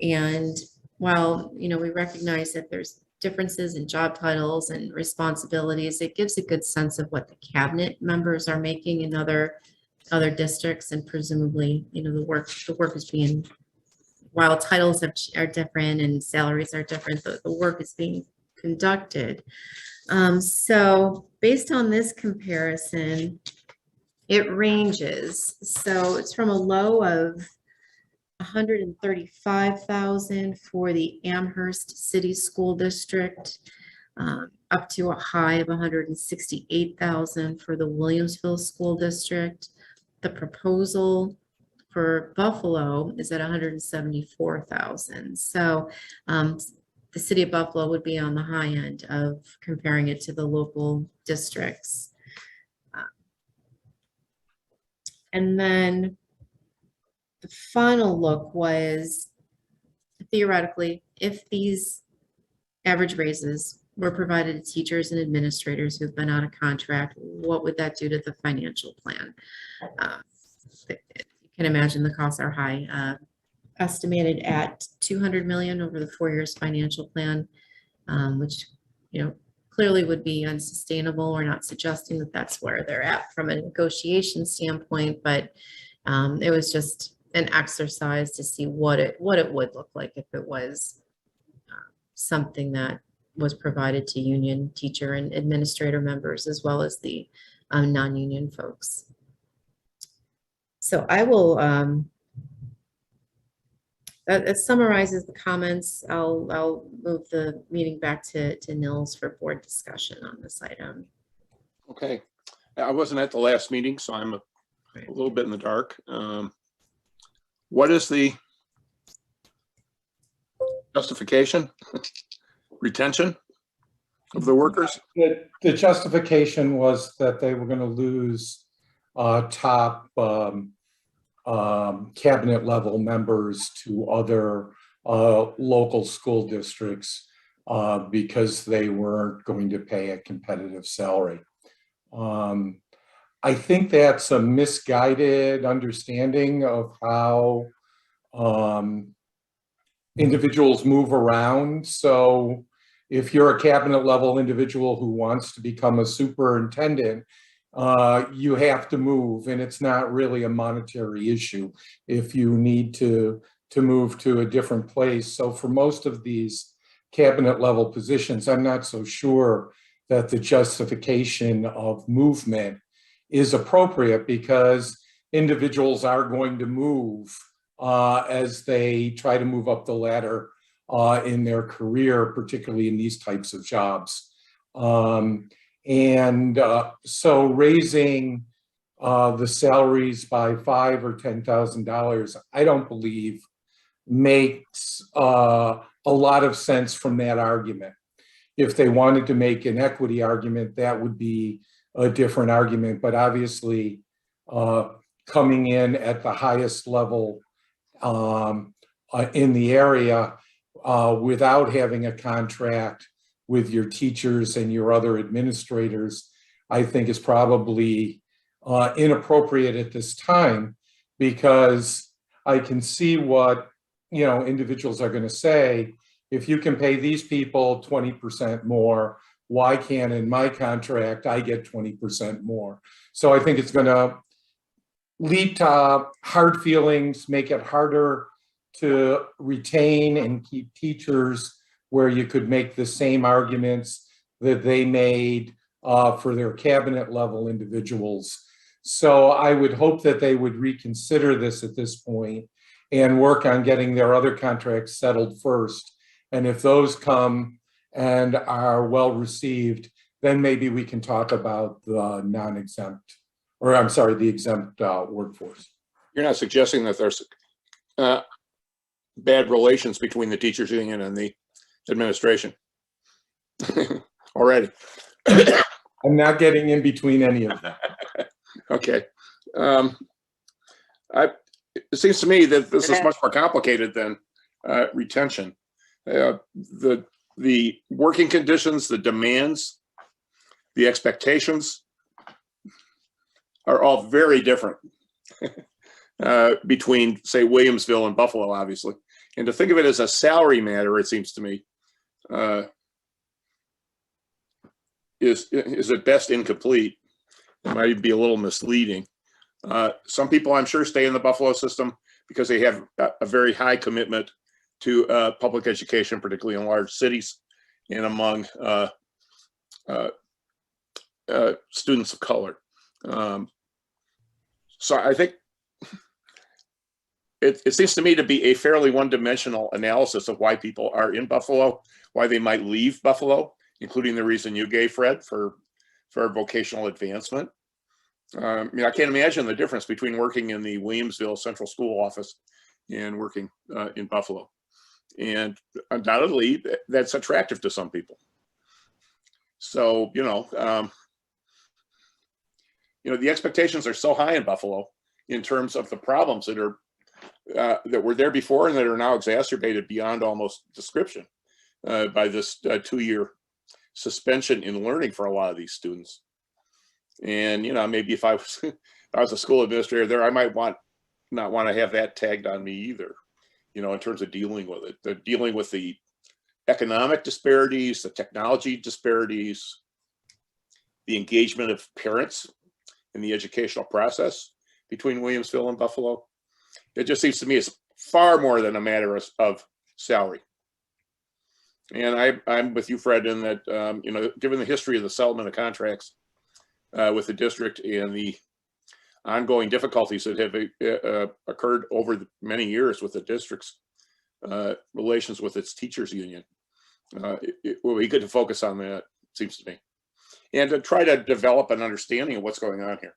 Speaker 8: And while, you know, we recognize that there's differences in job titles and responsibilities, it gives a good sense of what the cabinet members are making in other districts, and presumably, you know, the work is being, while titles are different and salaries are different, the work is being conducted. So based on this comparison, it ranges. So it's from a low of 135,000 for the Amherst City School District, up to a high of 168,000 for the Williamsville School District. The proposal for Buffalo is at 174,000. So the city of Buffalo would be on the high end of comparing it to the local districts. And then the final look was, theoretically, if these average raises were provided to teachers and administrators who've been out of contract, what would that do to the financial plan? You can imagine the costs are high, estimated at 200 million over the 4 years financial plan, which, you know, clearly would be unsustainable. We're not suggesting that that's where they're at from a negotiation standpoint, but it was just an exercise to see what it would look like if it was something that was provided to union teacher and administrator members, as well as the non-union folks. So I will, that summarizes the comments. I'll move the meeting back to Nils for board discussion on this item.
Speaker 2: Okay, I wasn't at the last meeting, so I'm a little bit in the dark. What is the justification? Retention of the workers?
Speaker 1: The justification was that they were going to lose top cabinet level members to other local school districts because they weren't going to pay a competitive salary. I think that's a misguided understanding of how individuals move around. So if you're a cabinet level individual who wants to become a superintendent, you have to move, and it's not really a monetary issue if you need to move to a different place. So for most of these cabinet level positions, I'm not so sure that the justification of movement is appropriate, because individuals are going to move as they try to move up the ladder in their career, particularly in these types of jobs. So raising the salaries by $5,000 or $10,000, I don't believe makes a lot of sense from that argument. If they wanted to make an equity argument, that would be a different argument. But obviously, coming in at the highest level in the area without having a contract with your teachers and your other administrators, I think is probably inappropriate at this time, because I can see what individuals are going to say. If you can pay these people 20% more, why can't in my contract I get 20% more? So I think it's going to lead to hard feelings, make it harder to retain and keep teachers, where you could make the same arguments that they made for their cabinet level individuals. So I would hope that they would reconsider this at this point and work on getting their other contracts settled first. And if those come and are well received, then maybe we can talk about the non-exempt, or I'm sorry, the exempt workforce.
Speaker 2: You're not suggesting that there's bad relations between the teachers union and the administration already?
Speaker 1: I'm not getting in between any of them.
Speaker 2: Okay. It seems to me that this is much more complicated than retention. The working conditions, the demands, the expectations are all very different between, say, Williamsville and Buffalo, obviously. And to think of it as a salary matter, it seems to me, is at best incomplete. It might be a little misleading. Some people, I'm sure, stay in the Buffalo system because they have a very high commitment to public education, particularly in large cities and among students of color. So I think it seems to me to be a fairly one-dimensional analysis of why people are in Buffalo, why they might leave Buffalo, including the reason you gave, Fred, for vocational advancement. I can't imagine the difference between working in the Williamsville Central School office and working in Buffalo. And undoubtedly, that's attractive to some people. So, the expectations are so high in Buffalo in terms of the problems that are that were there before and that are now exacerbated beyond almost description by this 2-year suspension in learning for a lot of these students. And maybe if I was a school administrator there, I might not want to have that tagged on me either. In terms of dealing with it, they're dealing with the economic disparities, the technology disparities, the engagement of parents in the educational process between Williamsville and Buffalo. It just seems to me it's far more than a matter of salary. And I'm with you, Fred, in that, given the history of the settlement of contracts with the district and the ongoing difficulties that have occurred over many years with the district's relations with its teachers union, it will be good to focus on that, seems to me, and to try to develop an understanding of what's going on here.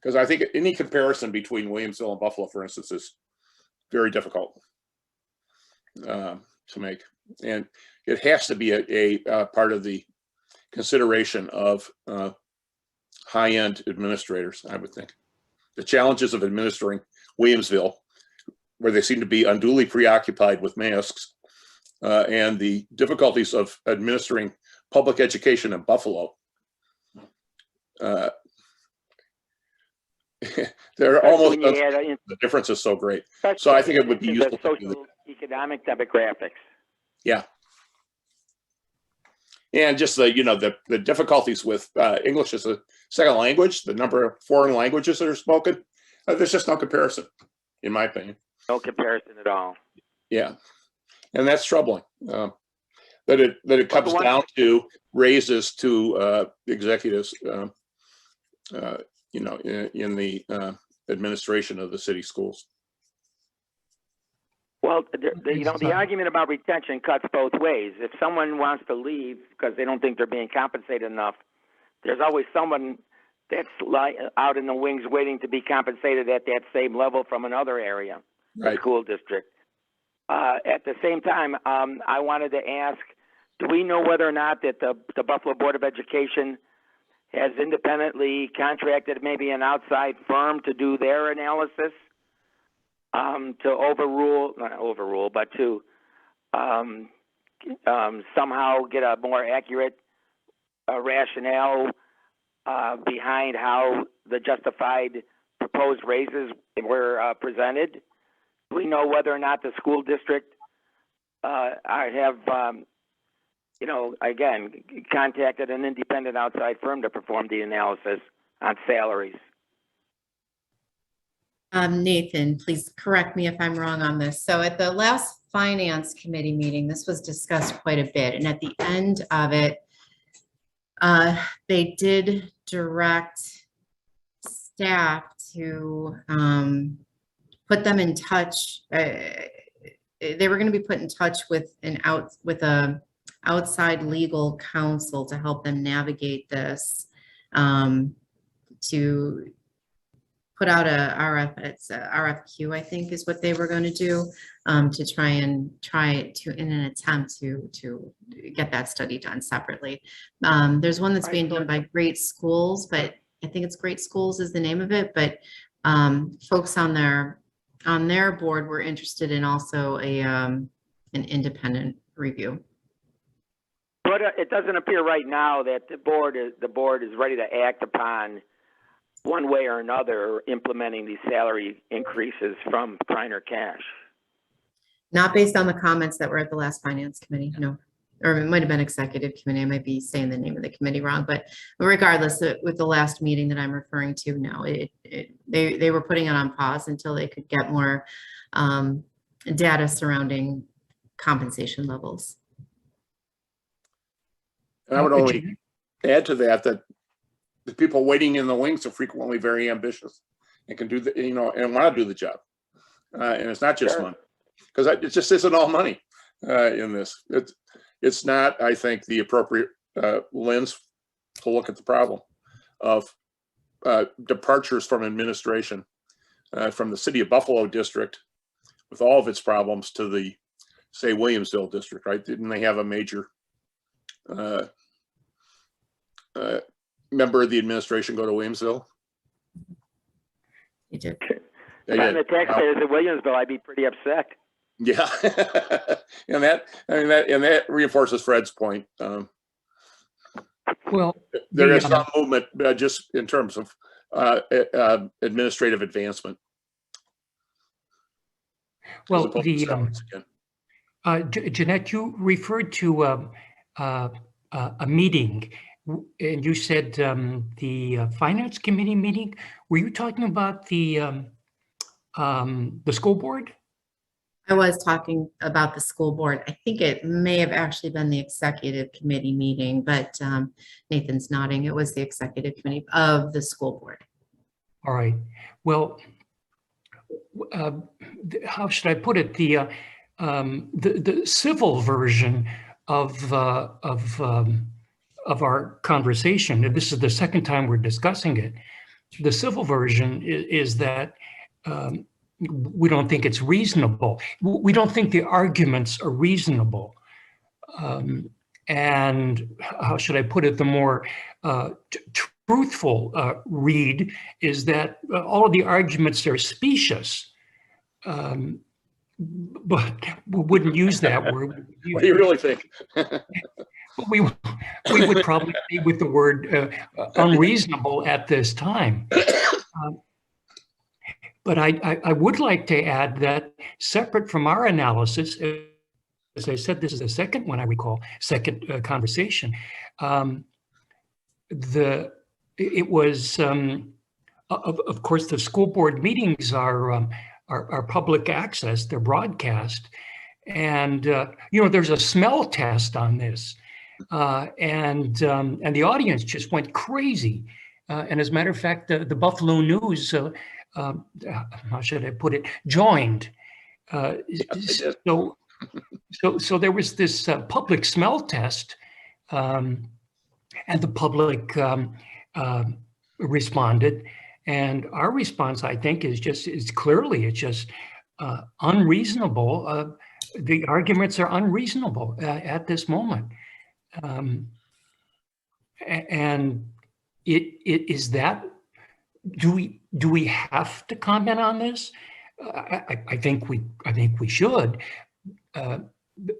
Speaker 2: Because I think any comparison between Williamsville and Buffalo, for instance, is very difficult to make. And it has to be a part of the consideration of high-end administrators, I would think. The challenges of administering Williamsville, where they seem to be unduly preoccupied with masks and the difficulties of administering public education in Buffalo. They're almost, the difference is so great. So I think it would be useful to do that.
Speaker 4: Economic demographics.
Speaker 2: Yeah. And just the difficulties with English as a second language, the number of foreign languages that are spoken, there's just no comparison, in my opinion.
Speaker 4: No comparison at all.
Speaker 2: Yeah, and that's troubling. That it comes down to raises to executives, in the administration of the city schools.
Speaker 4: Well, the argument about retention cuts both ways. If someone wants to leave because they don't think they're being compensated enough, there's always someone that's out in the wings waiting to be compensated at that same level from another area,
Speaker 2: Right.
Speaker 4: the school district. At the same time, I wanted to ask, do we know whether or not that the Buffalo Board of Education has independently contracted maybe an outside firm to do their analysis? To not overrule, but to somehow get a more accurate rationale behind how the justified proposed raises were presented. Do we know whether or not the school district have, again, contacted an independent outside firm to perform the analysis on salaries?
Speaker 8: Nathan, please correct me if I'm wrong on this. So at the last Finance Committee meeting, this was discussed quite a bit. And at the end of it, they did direct staff to put them in touch. They were going to be put in touch with a outside legal counsel to help them navigate this, to put out it's a RFQ, I think is what they were going to do, to try in an attempt to get that study done separately. There's one that's being done by Great Schools, but I think it's Great Schools is the name of it, but folks on their board were interested in also an independent review.
Speaker 4: But it doesn't appear right now that the board is ready to act upon one way or another implementing these salary increases from Kreiner Cash.
Speaker 8: Not based on the comments that were at the last Finance Committee, no. Or it might have been Executive Committee. I might be saying the name of the committee wrong, but regardless, with the last meeting that I'm referring to, no, they were putting it on pause until they could get more data surrounding compensation levels.
Speaker 2: And I would only add to that the people waiting in the wings are frequently very ambitious and can do and want to do the job. And it's not just money, because it just isn't all money in this. It's not, I think, the appropriate lens to look at the problem of departures from administration from the city of Buffalo district with all of its problems to the, say, Williamsville district, right? Didn't they have a major member of the administration go to Williamsville?
Speaker 8: You did.
Speaker 4: If I'm the taxpayers of Williamsville, I'd be pretty upset.
Speaker 2: Yeah, and that reinforces Fred's point.
Speaker 6: Well,
Speaker 2: there is some movement just in terms of administrative advancement.
Speaker 6: Well, Jeanette, you referred to a meeting, and you said the Finance Committee meeting. Were you talking about the school board?
Speaker 8: I was talking about the school board. I think it may have actually been the Executive Committee meeting, but Nathan's nodding. It was the Executive Committee of the school board.
Speaker 6: All right. Well, how should I put it? The civil version of our conversation, and this is the second time we're discussing it. The civil version is that we don't think it's reasonable. We don't think the arguments are reasonable. And how should I put it? The more truthful read is that all of the arguments are specious. but we wouldn't use that word.
Speaker 2: What do you really think?
Speaker 6: We would probably be with the word unreasonable at this time. But I would like to add that separate from our analysis, as I said, this is the second one I recall, second conversation. It was, of course, the school board meetings are public access, they're broadcast. And, there's a smell test on this. And the audience just went crazy. And as a matter of fact, the Buffalo News, how should I put it, joined. So there was this public smell test, and the public responded. And our response, I think, is just unreasonable. The arguments are unreasonable at this moment. And it is that, do we have to comment on this? I think we should.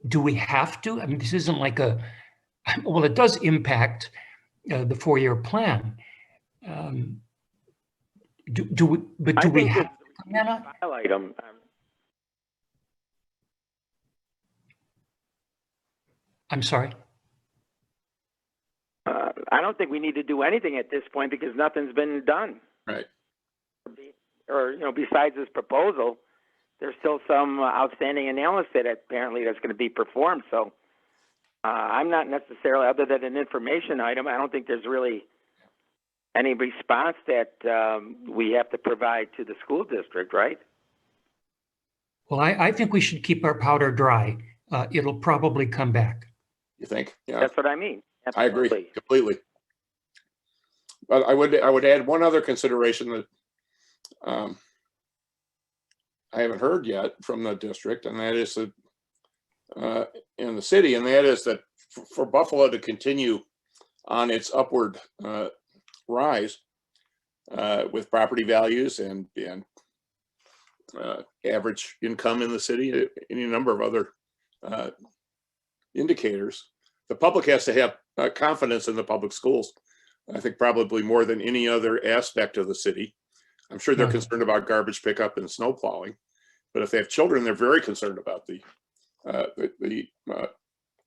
Speaker 6: Do we have to? I mean, this isn't like well, it does impact the 4-year plan. Do we have to comment on?
Speaker 4: Highlight them.
Speaker 6: I'm sorry.
Speaker 4: I don't think we need to do anything at this point because nothing's been done.
Speaker 2: Right.
Speaker 4: Or, besides this proposal, there's still some outstanding analysis that apparently that's going to be performed. So I'm not necessarily, other than an information item, I don't think there's really any response that we have to provide to the school district, right?
Speaker 6: Well, I think we should keep our powder dry. It'll probably come back.
Speaker 2: You think? Yeah.
Speaker 4: That's what I mean.
Speaker 2: I
Speaker 4: Absolutely.
Speaker 2: agree completely. But I would add one other consideration that I haven't heard yet from the district, and that is that in the city, and that is that for Buffalo to continue on its upward rise with property values and average income in the city, any number of other indicators, the public has to have confidence in the public schools. I think probably more than any other aspect of the city. I'm sure they're concerned about garbage pickup and snow plowing, but if they have children, they're very concerned about the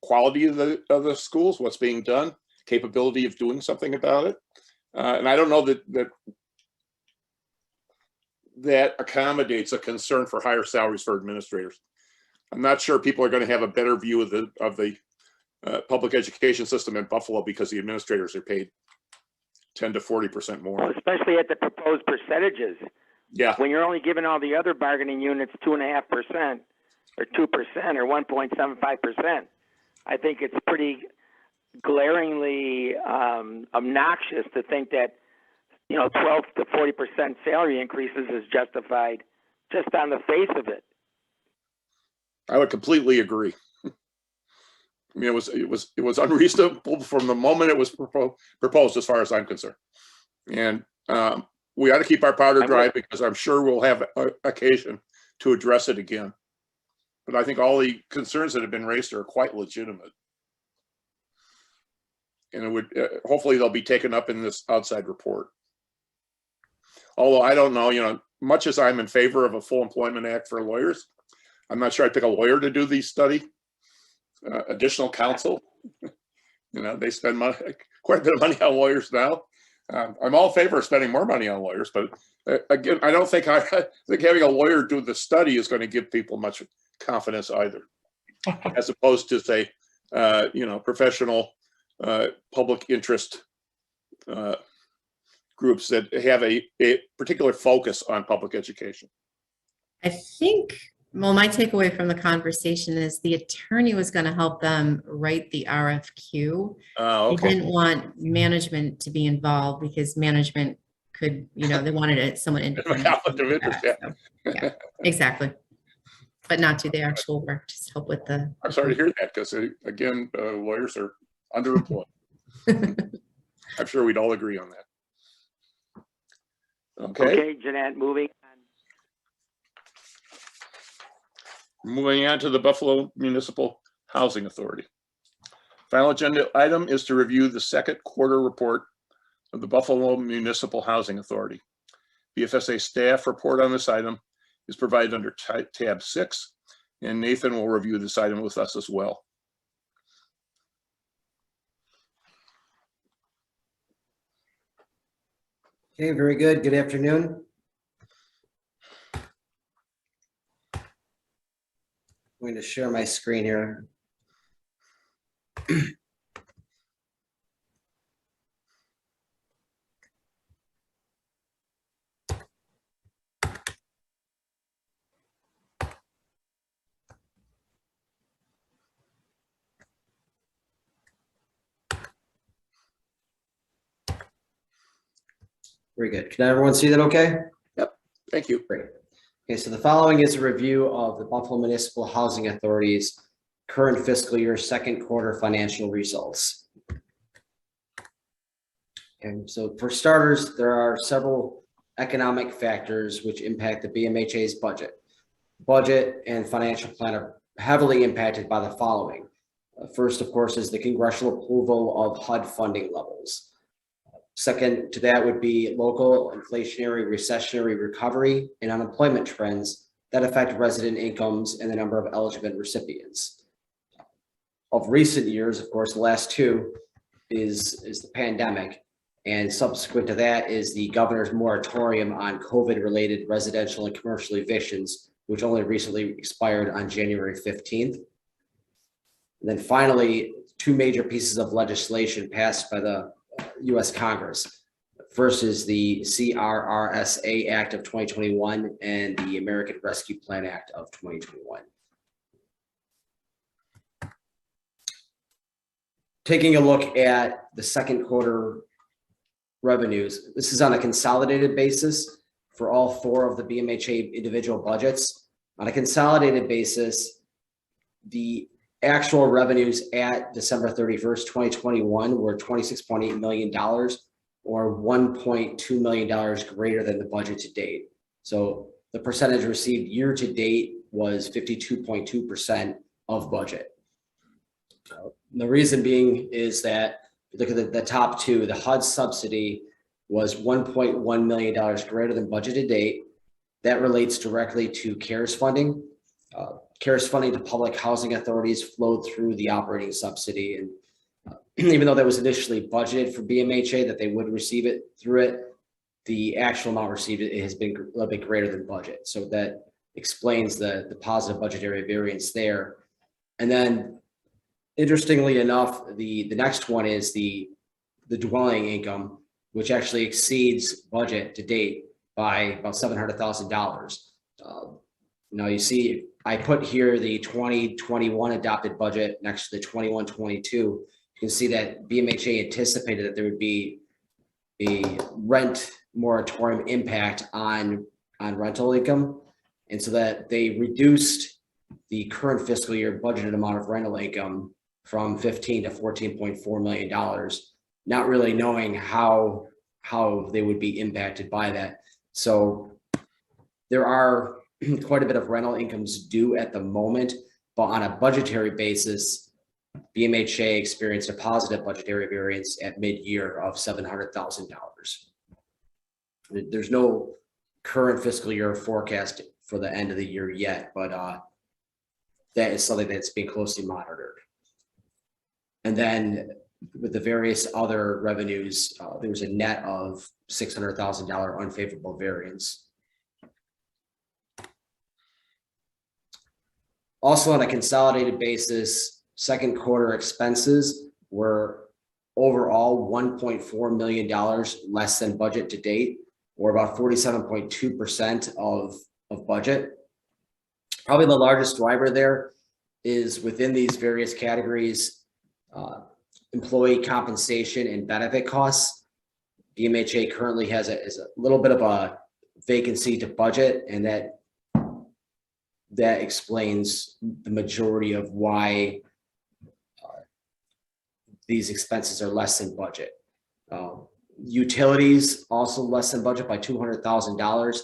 Speaker 2: quality of the schools, what's being done, capability of doing something about it. And I don't know that accommodates a concern for higher salaries for administrators. I'm not sure people are going to have a better view of the public education system in Buffalo because the administrators are paid 10 to 40% more.
Speaker 4: Well, especially at the proposed percentages.
Speaker 2: Yeah.
Speaker 4: When you're only giving all the other bargaining units 2.5% or 2% or 1.75%, I think it's pretty glaringly obnoxious to think that 12 to 40% salary increases is justified just on the face of it.
Speaker 2: I would completely agree. I mean, it was unreasonable from the moment it was proposed, as far as I'm concerned. And we ought to keep our powder dry because I'm sure we'll have occasion to address it again. But I think all the concerns that have been raised are quite legitimate. And it would hopefully they'll be taken up in this outside report. Although I don't know, much as I'm in favor of a full employment act for lawyers, I'm not sure I'd pick a lawyer to do the study. Additional counsel, they spend money, quite a bit of money on lawyers now. I'm all in favor of spending more money on lawyers, but again, I don't think having a lawyer do the study is going to give people much confidence either, as opposed to say, professional public interest groups that have a particular focus on public education.
Speaker 8: I think, well, my takeaway from the conversation is the attorney was going to help them write the RFQ.
Speaker 2: Okay.
Speaker 8: They didn't want management to be involved because management could, they wanted someone independent.
Speaker 2: Conflict of interest, yeah.
Speaker 8: So, yeah, exactly. But not do the actual work, just help with the.
Speaker 2: I'm sorry to hear that because, again, lawyers are underemployed. I'm sure we'd all agree on that. Okay,
Speaker 4: Jeanette, moving
Speaker 2: Moving on to the Buffalo Municipal Housing Authority. Final agenda item is to review the second quarter report of the Buffalo Municipal Housing Authority. BFSA staff report on this item is provided under tab 6, and Nathan will review this item with us as well.
Speaker 12: Okay, very good. Good afternoon. I'm going to share my screen here. Very good. Can everyone see that okay?
Speaker 2: Yep, thank you.
Speaker 12: Great. Okay, so the following is a review of the Buffalo Municipal Housing Authority's current fiscal year second quarter financial results. And so for starters, there are several economic factors which impact the BMHA's budget. Budget and financial plan are heavily impacted by the following. First, of course, is the congressional approval of HUD funding levels. Second to that would be local inflationary, recessionary recovery and unemployment trends that affect resident incomes and the number of eligible recipients. Of recent years, of course, the last two is the pandemic, and subsequent to that is the governor's moratorium on COVID-related residential and commercial evictions, which only recently expired on January 15th. And then finally, two major pieces of legislation passed by the U.S. Congress. First is the CRRSA Act of 2021 and the American Rescue Plan Act of 2021. Taking a look at the second quarter revenues, this is on a consolidated basis for all four of the BMHA individual budgets. On a consolidated basis, the actual revenues at December 31st, 2021 were $26.8 million or $1.2 million greater than the budget to date. So the percentage received year to date was 52.2% of budget. The reason being is that if you look at the top two, the HUD subsidy was $1.1 million greater than budget to date. That relates directly to CARES funding. CARES funding to public housing authorities flowed through the operating subsidy. And even though that was initially budgeted for BMHA that they would receive it through it, the actual amount received it has been a little bit greater than budget. So that explains the positive budgetary variance there. And then interestingly enough, the next one is the dwelling income, which actually exceeds budget to date by about $700,000. Now you see, I put here the 2021 adopted budget next to the 21-22. You can see that BMHA anticipated that there would be a rent moratorium impact on rental income. And so that they reduced the current fiscal year budgeted amount of rental income from $15 to $14.4 million, not really knowing how they would be impacted by that. So there are quite a bit of rental incomes due at the moment, but on a budgetary basis, BMHA experienced a positive budgetary variance at mid-year of $700,000. There's no current fiscal year forecast for the end of the year yet, but that is something that's being closely monitored. And then with the various other revenues, there was a net of $600,000 unfavorable variance. Also on a consolidated basis, second quarter expenses were overall $1.4 million less than budget to date, or about 47.2% of budget. Probably the largest driver there is within these various categories, employee compensation and benefit costs. BMHA currently has a little bit of a vacancy to budget, and that explains the majority of why these expenses are less than budget. Utilities also less than budget by $200,000.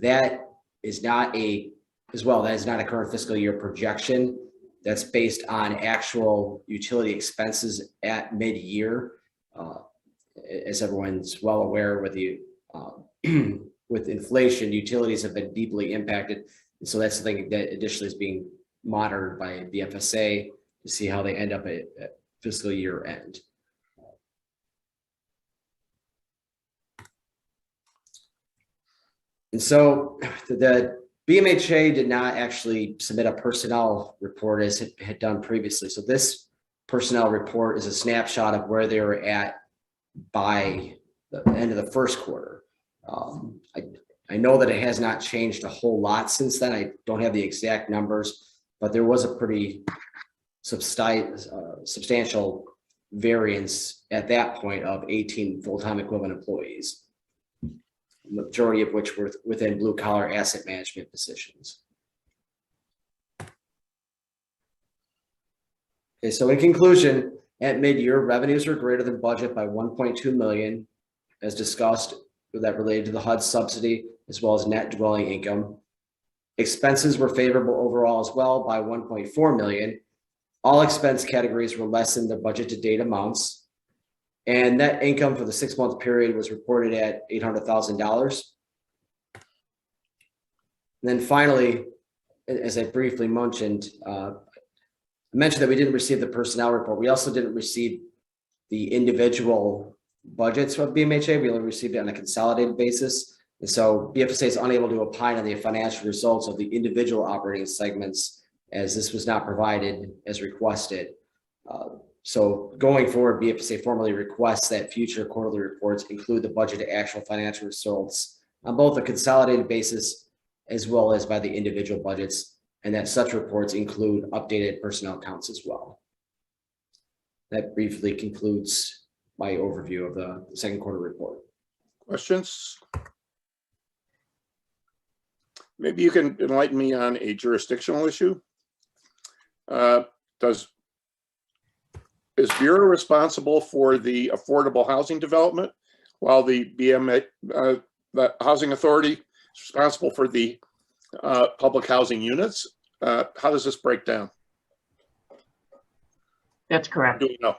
Speaker 12: That is not a as well. That is not a current fiscal year projection. That's based on actual utility expenses at mid-year. As everyone's well aware, with the with inflation, utilities have been deeply impacted. And so that's something that additionally is being monitored by BFSA to see how they end up at fiscal year end. And so the BMHA did not actually submit a personnel report as it had done previously. So this personnel report is a snapshot of where they were at by the end of the first quarter. I know that it has not changed a whole lot since then. I don't have the exact numbers, but there was a pretty substantial variance at that point of 18 full-time equivalent employees, majority of which were within blue collar asset management positions. Okay, so in conclusion, at mid-year, revenues were greater than budget by 1.2 million, as discussed, that related to the HUD subsidy, as well as net dwelling income. Expenses were favorable overall as well by 1.4 million. All expense categories were less than the budget to date amounts. And net income for the 6-month period was reported at $800,000. Then finally, as I briefly mentioned, I mentioned that we didn't receive the personnel report. We also didn't receive the individual budgets of BMHA. We only received it on a consolidated basis. And so BFSA is unable to opine on the financial results of the individual operating segments, as this was not provided as requested. So going forward, BFSA formally requests that future quarterly reports include the budget to actual financial results on both a consolidated basis as well as by the individual budgets, and that such reports include updated personnel counts as well. That briefly concludes my overview of the second quarter report.
Speaker 2: Questions? Maybe you can enlighten me on a jurisdictional issue. Is Bureau responsible for the affordable housing development, while the BMA, the Housing Authority, is responsible for the public housing units? How does this break down?
Speaker 5: That's correct.
Speaker 2: Do we know?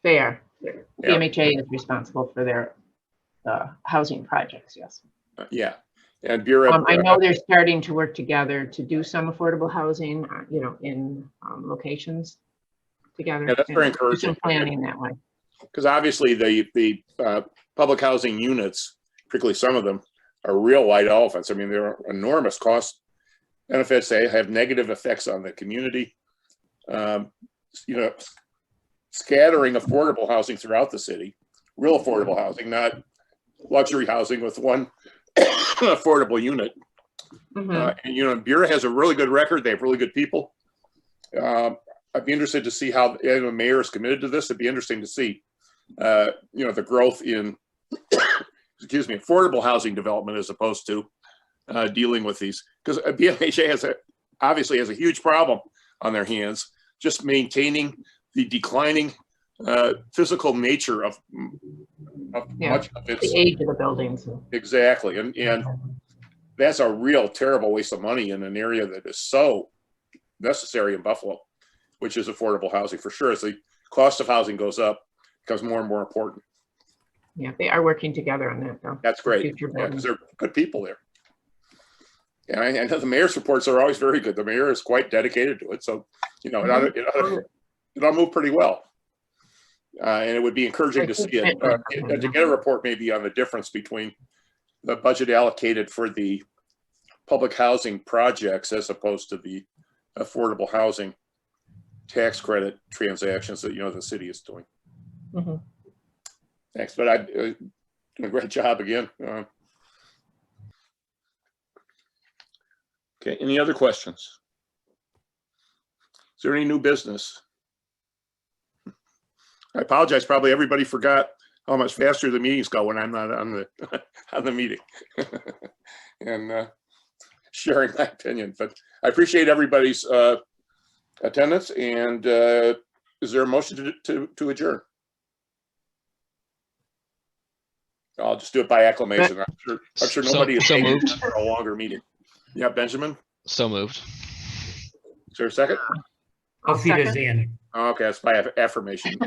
Speaker 5: They are.
Speaker 2: Yeah.
Speaker 5: BMHA is responsible for their housing projects, yes.
Speaker 2: Yeah, and Bureau.
Speaker 5: I know they're starting to work together to do some affordable housing, in locations together.
Speaker 2: Yeah, that's very
Speaker 5: and do
Speaker 2: encouraging.
Speaker 5: some planning that way.
Speaker 2: Because obviously the public housing units, particularly some of them, are real white elephants. I mean, they're enormous cost benefits. They have negative effects on the community. Scattering affordable housing throughout the city, real affordable housing, not luxury housing with one affordable unit.
Speaker 5: Mm-hmm.
Speaker 2: And Bureau has a really good record. They have really good people. I'd be interested to see how the mayor is committed to this. It'd be interesting to see, the growth in, affordable housing development as opposed to dealing with these. Because BMHA obviously has a huge problem on their hands, just maintaining the declining physical nature of much of its
Speaker 5: the age of the buildings.
Speaker 2: Exactly, and that's a real terrible waste of money in an area that is so necessary in Buffalo, which is affordable housing for sure. As the cost of housing goes up, it becomes more and more important.
Speaker 5: Yeah, they are working together on that, though.
Speaker 2: That's great, because they're good people there. And I know the mayor's reports are always very good. The mayor is quite dedicated to it, so it ought to move pretty well. And it would be encouraging to see it, to get a report maybe on the difference between the budget allocated for the public housing projects as opposed to the affordable housing tax credit transactions that the city is doing.
Speaker 5: Mm-hmm.
Speaker 2: Thanks, but I did a great job again. Okay, any other questions? Is there any new business? I apologize. Probably everybody forgot how much faster the meetings go when I'm not on the meeting and sharing my opinion. But I appreciate everybody's attendance. And is there a motion to adjourn? I'll just do it by acclamation. I'm sure nobody is
Speaker 9: so moved
Speaker 2: for a longer meeting. Yeah, Benjamin.
Speaker 9: So moved.
Speaker 2: Is there a second?
Speaker 5: I'll
Speaker 6: Auf Wiedersehen.
Speaker 5: second.
Speaker 2: Okay, that's by affirmation.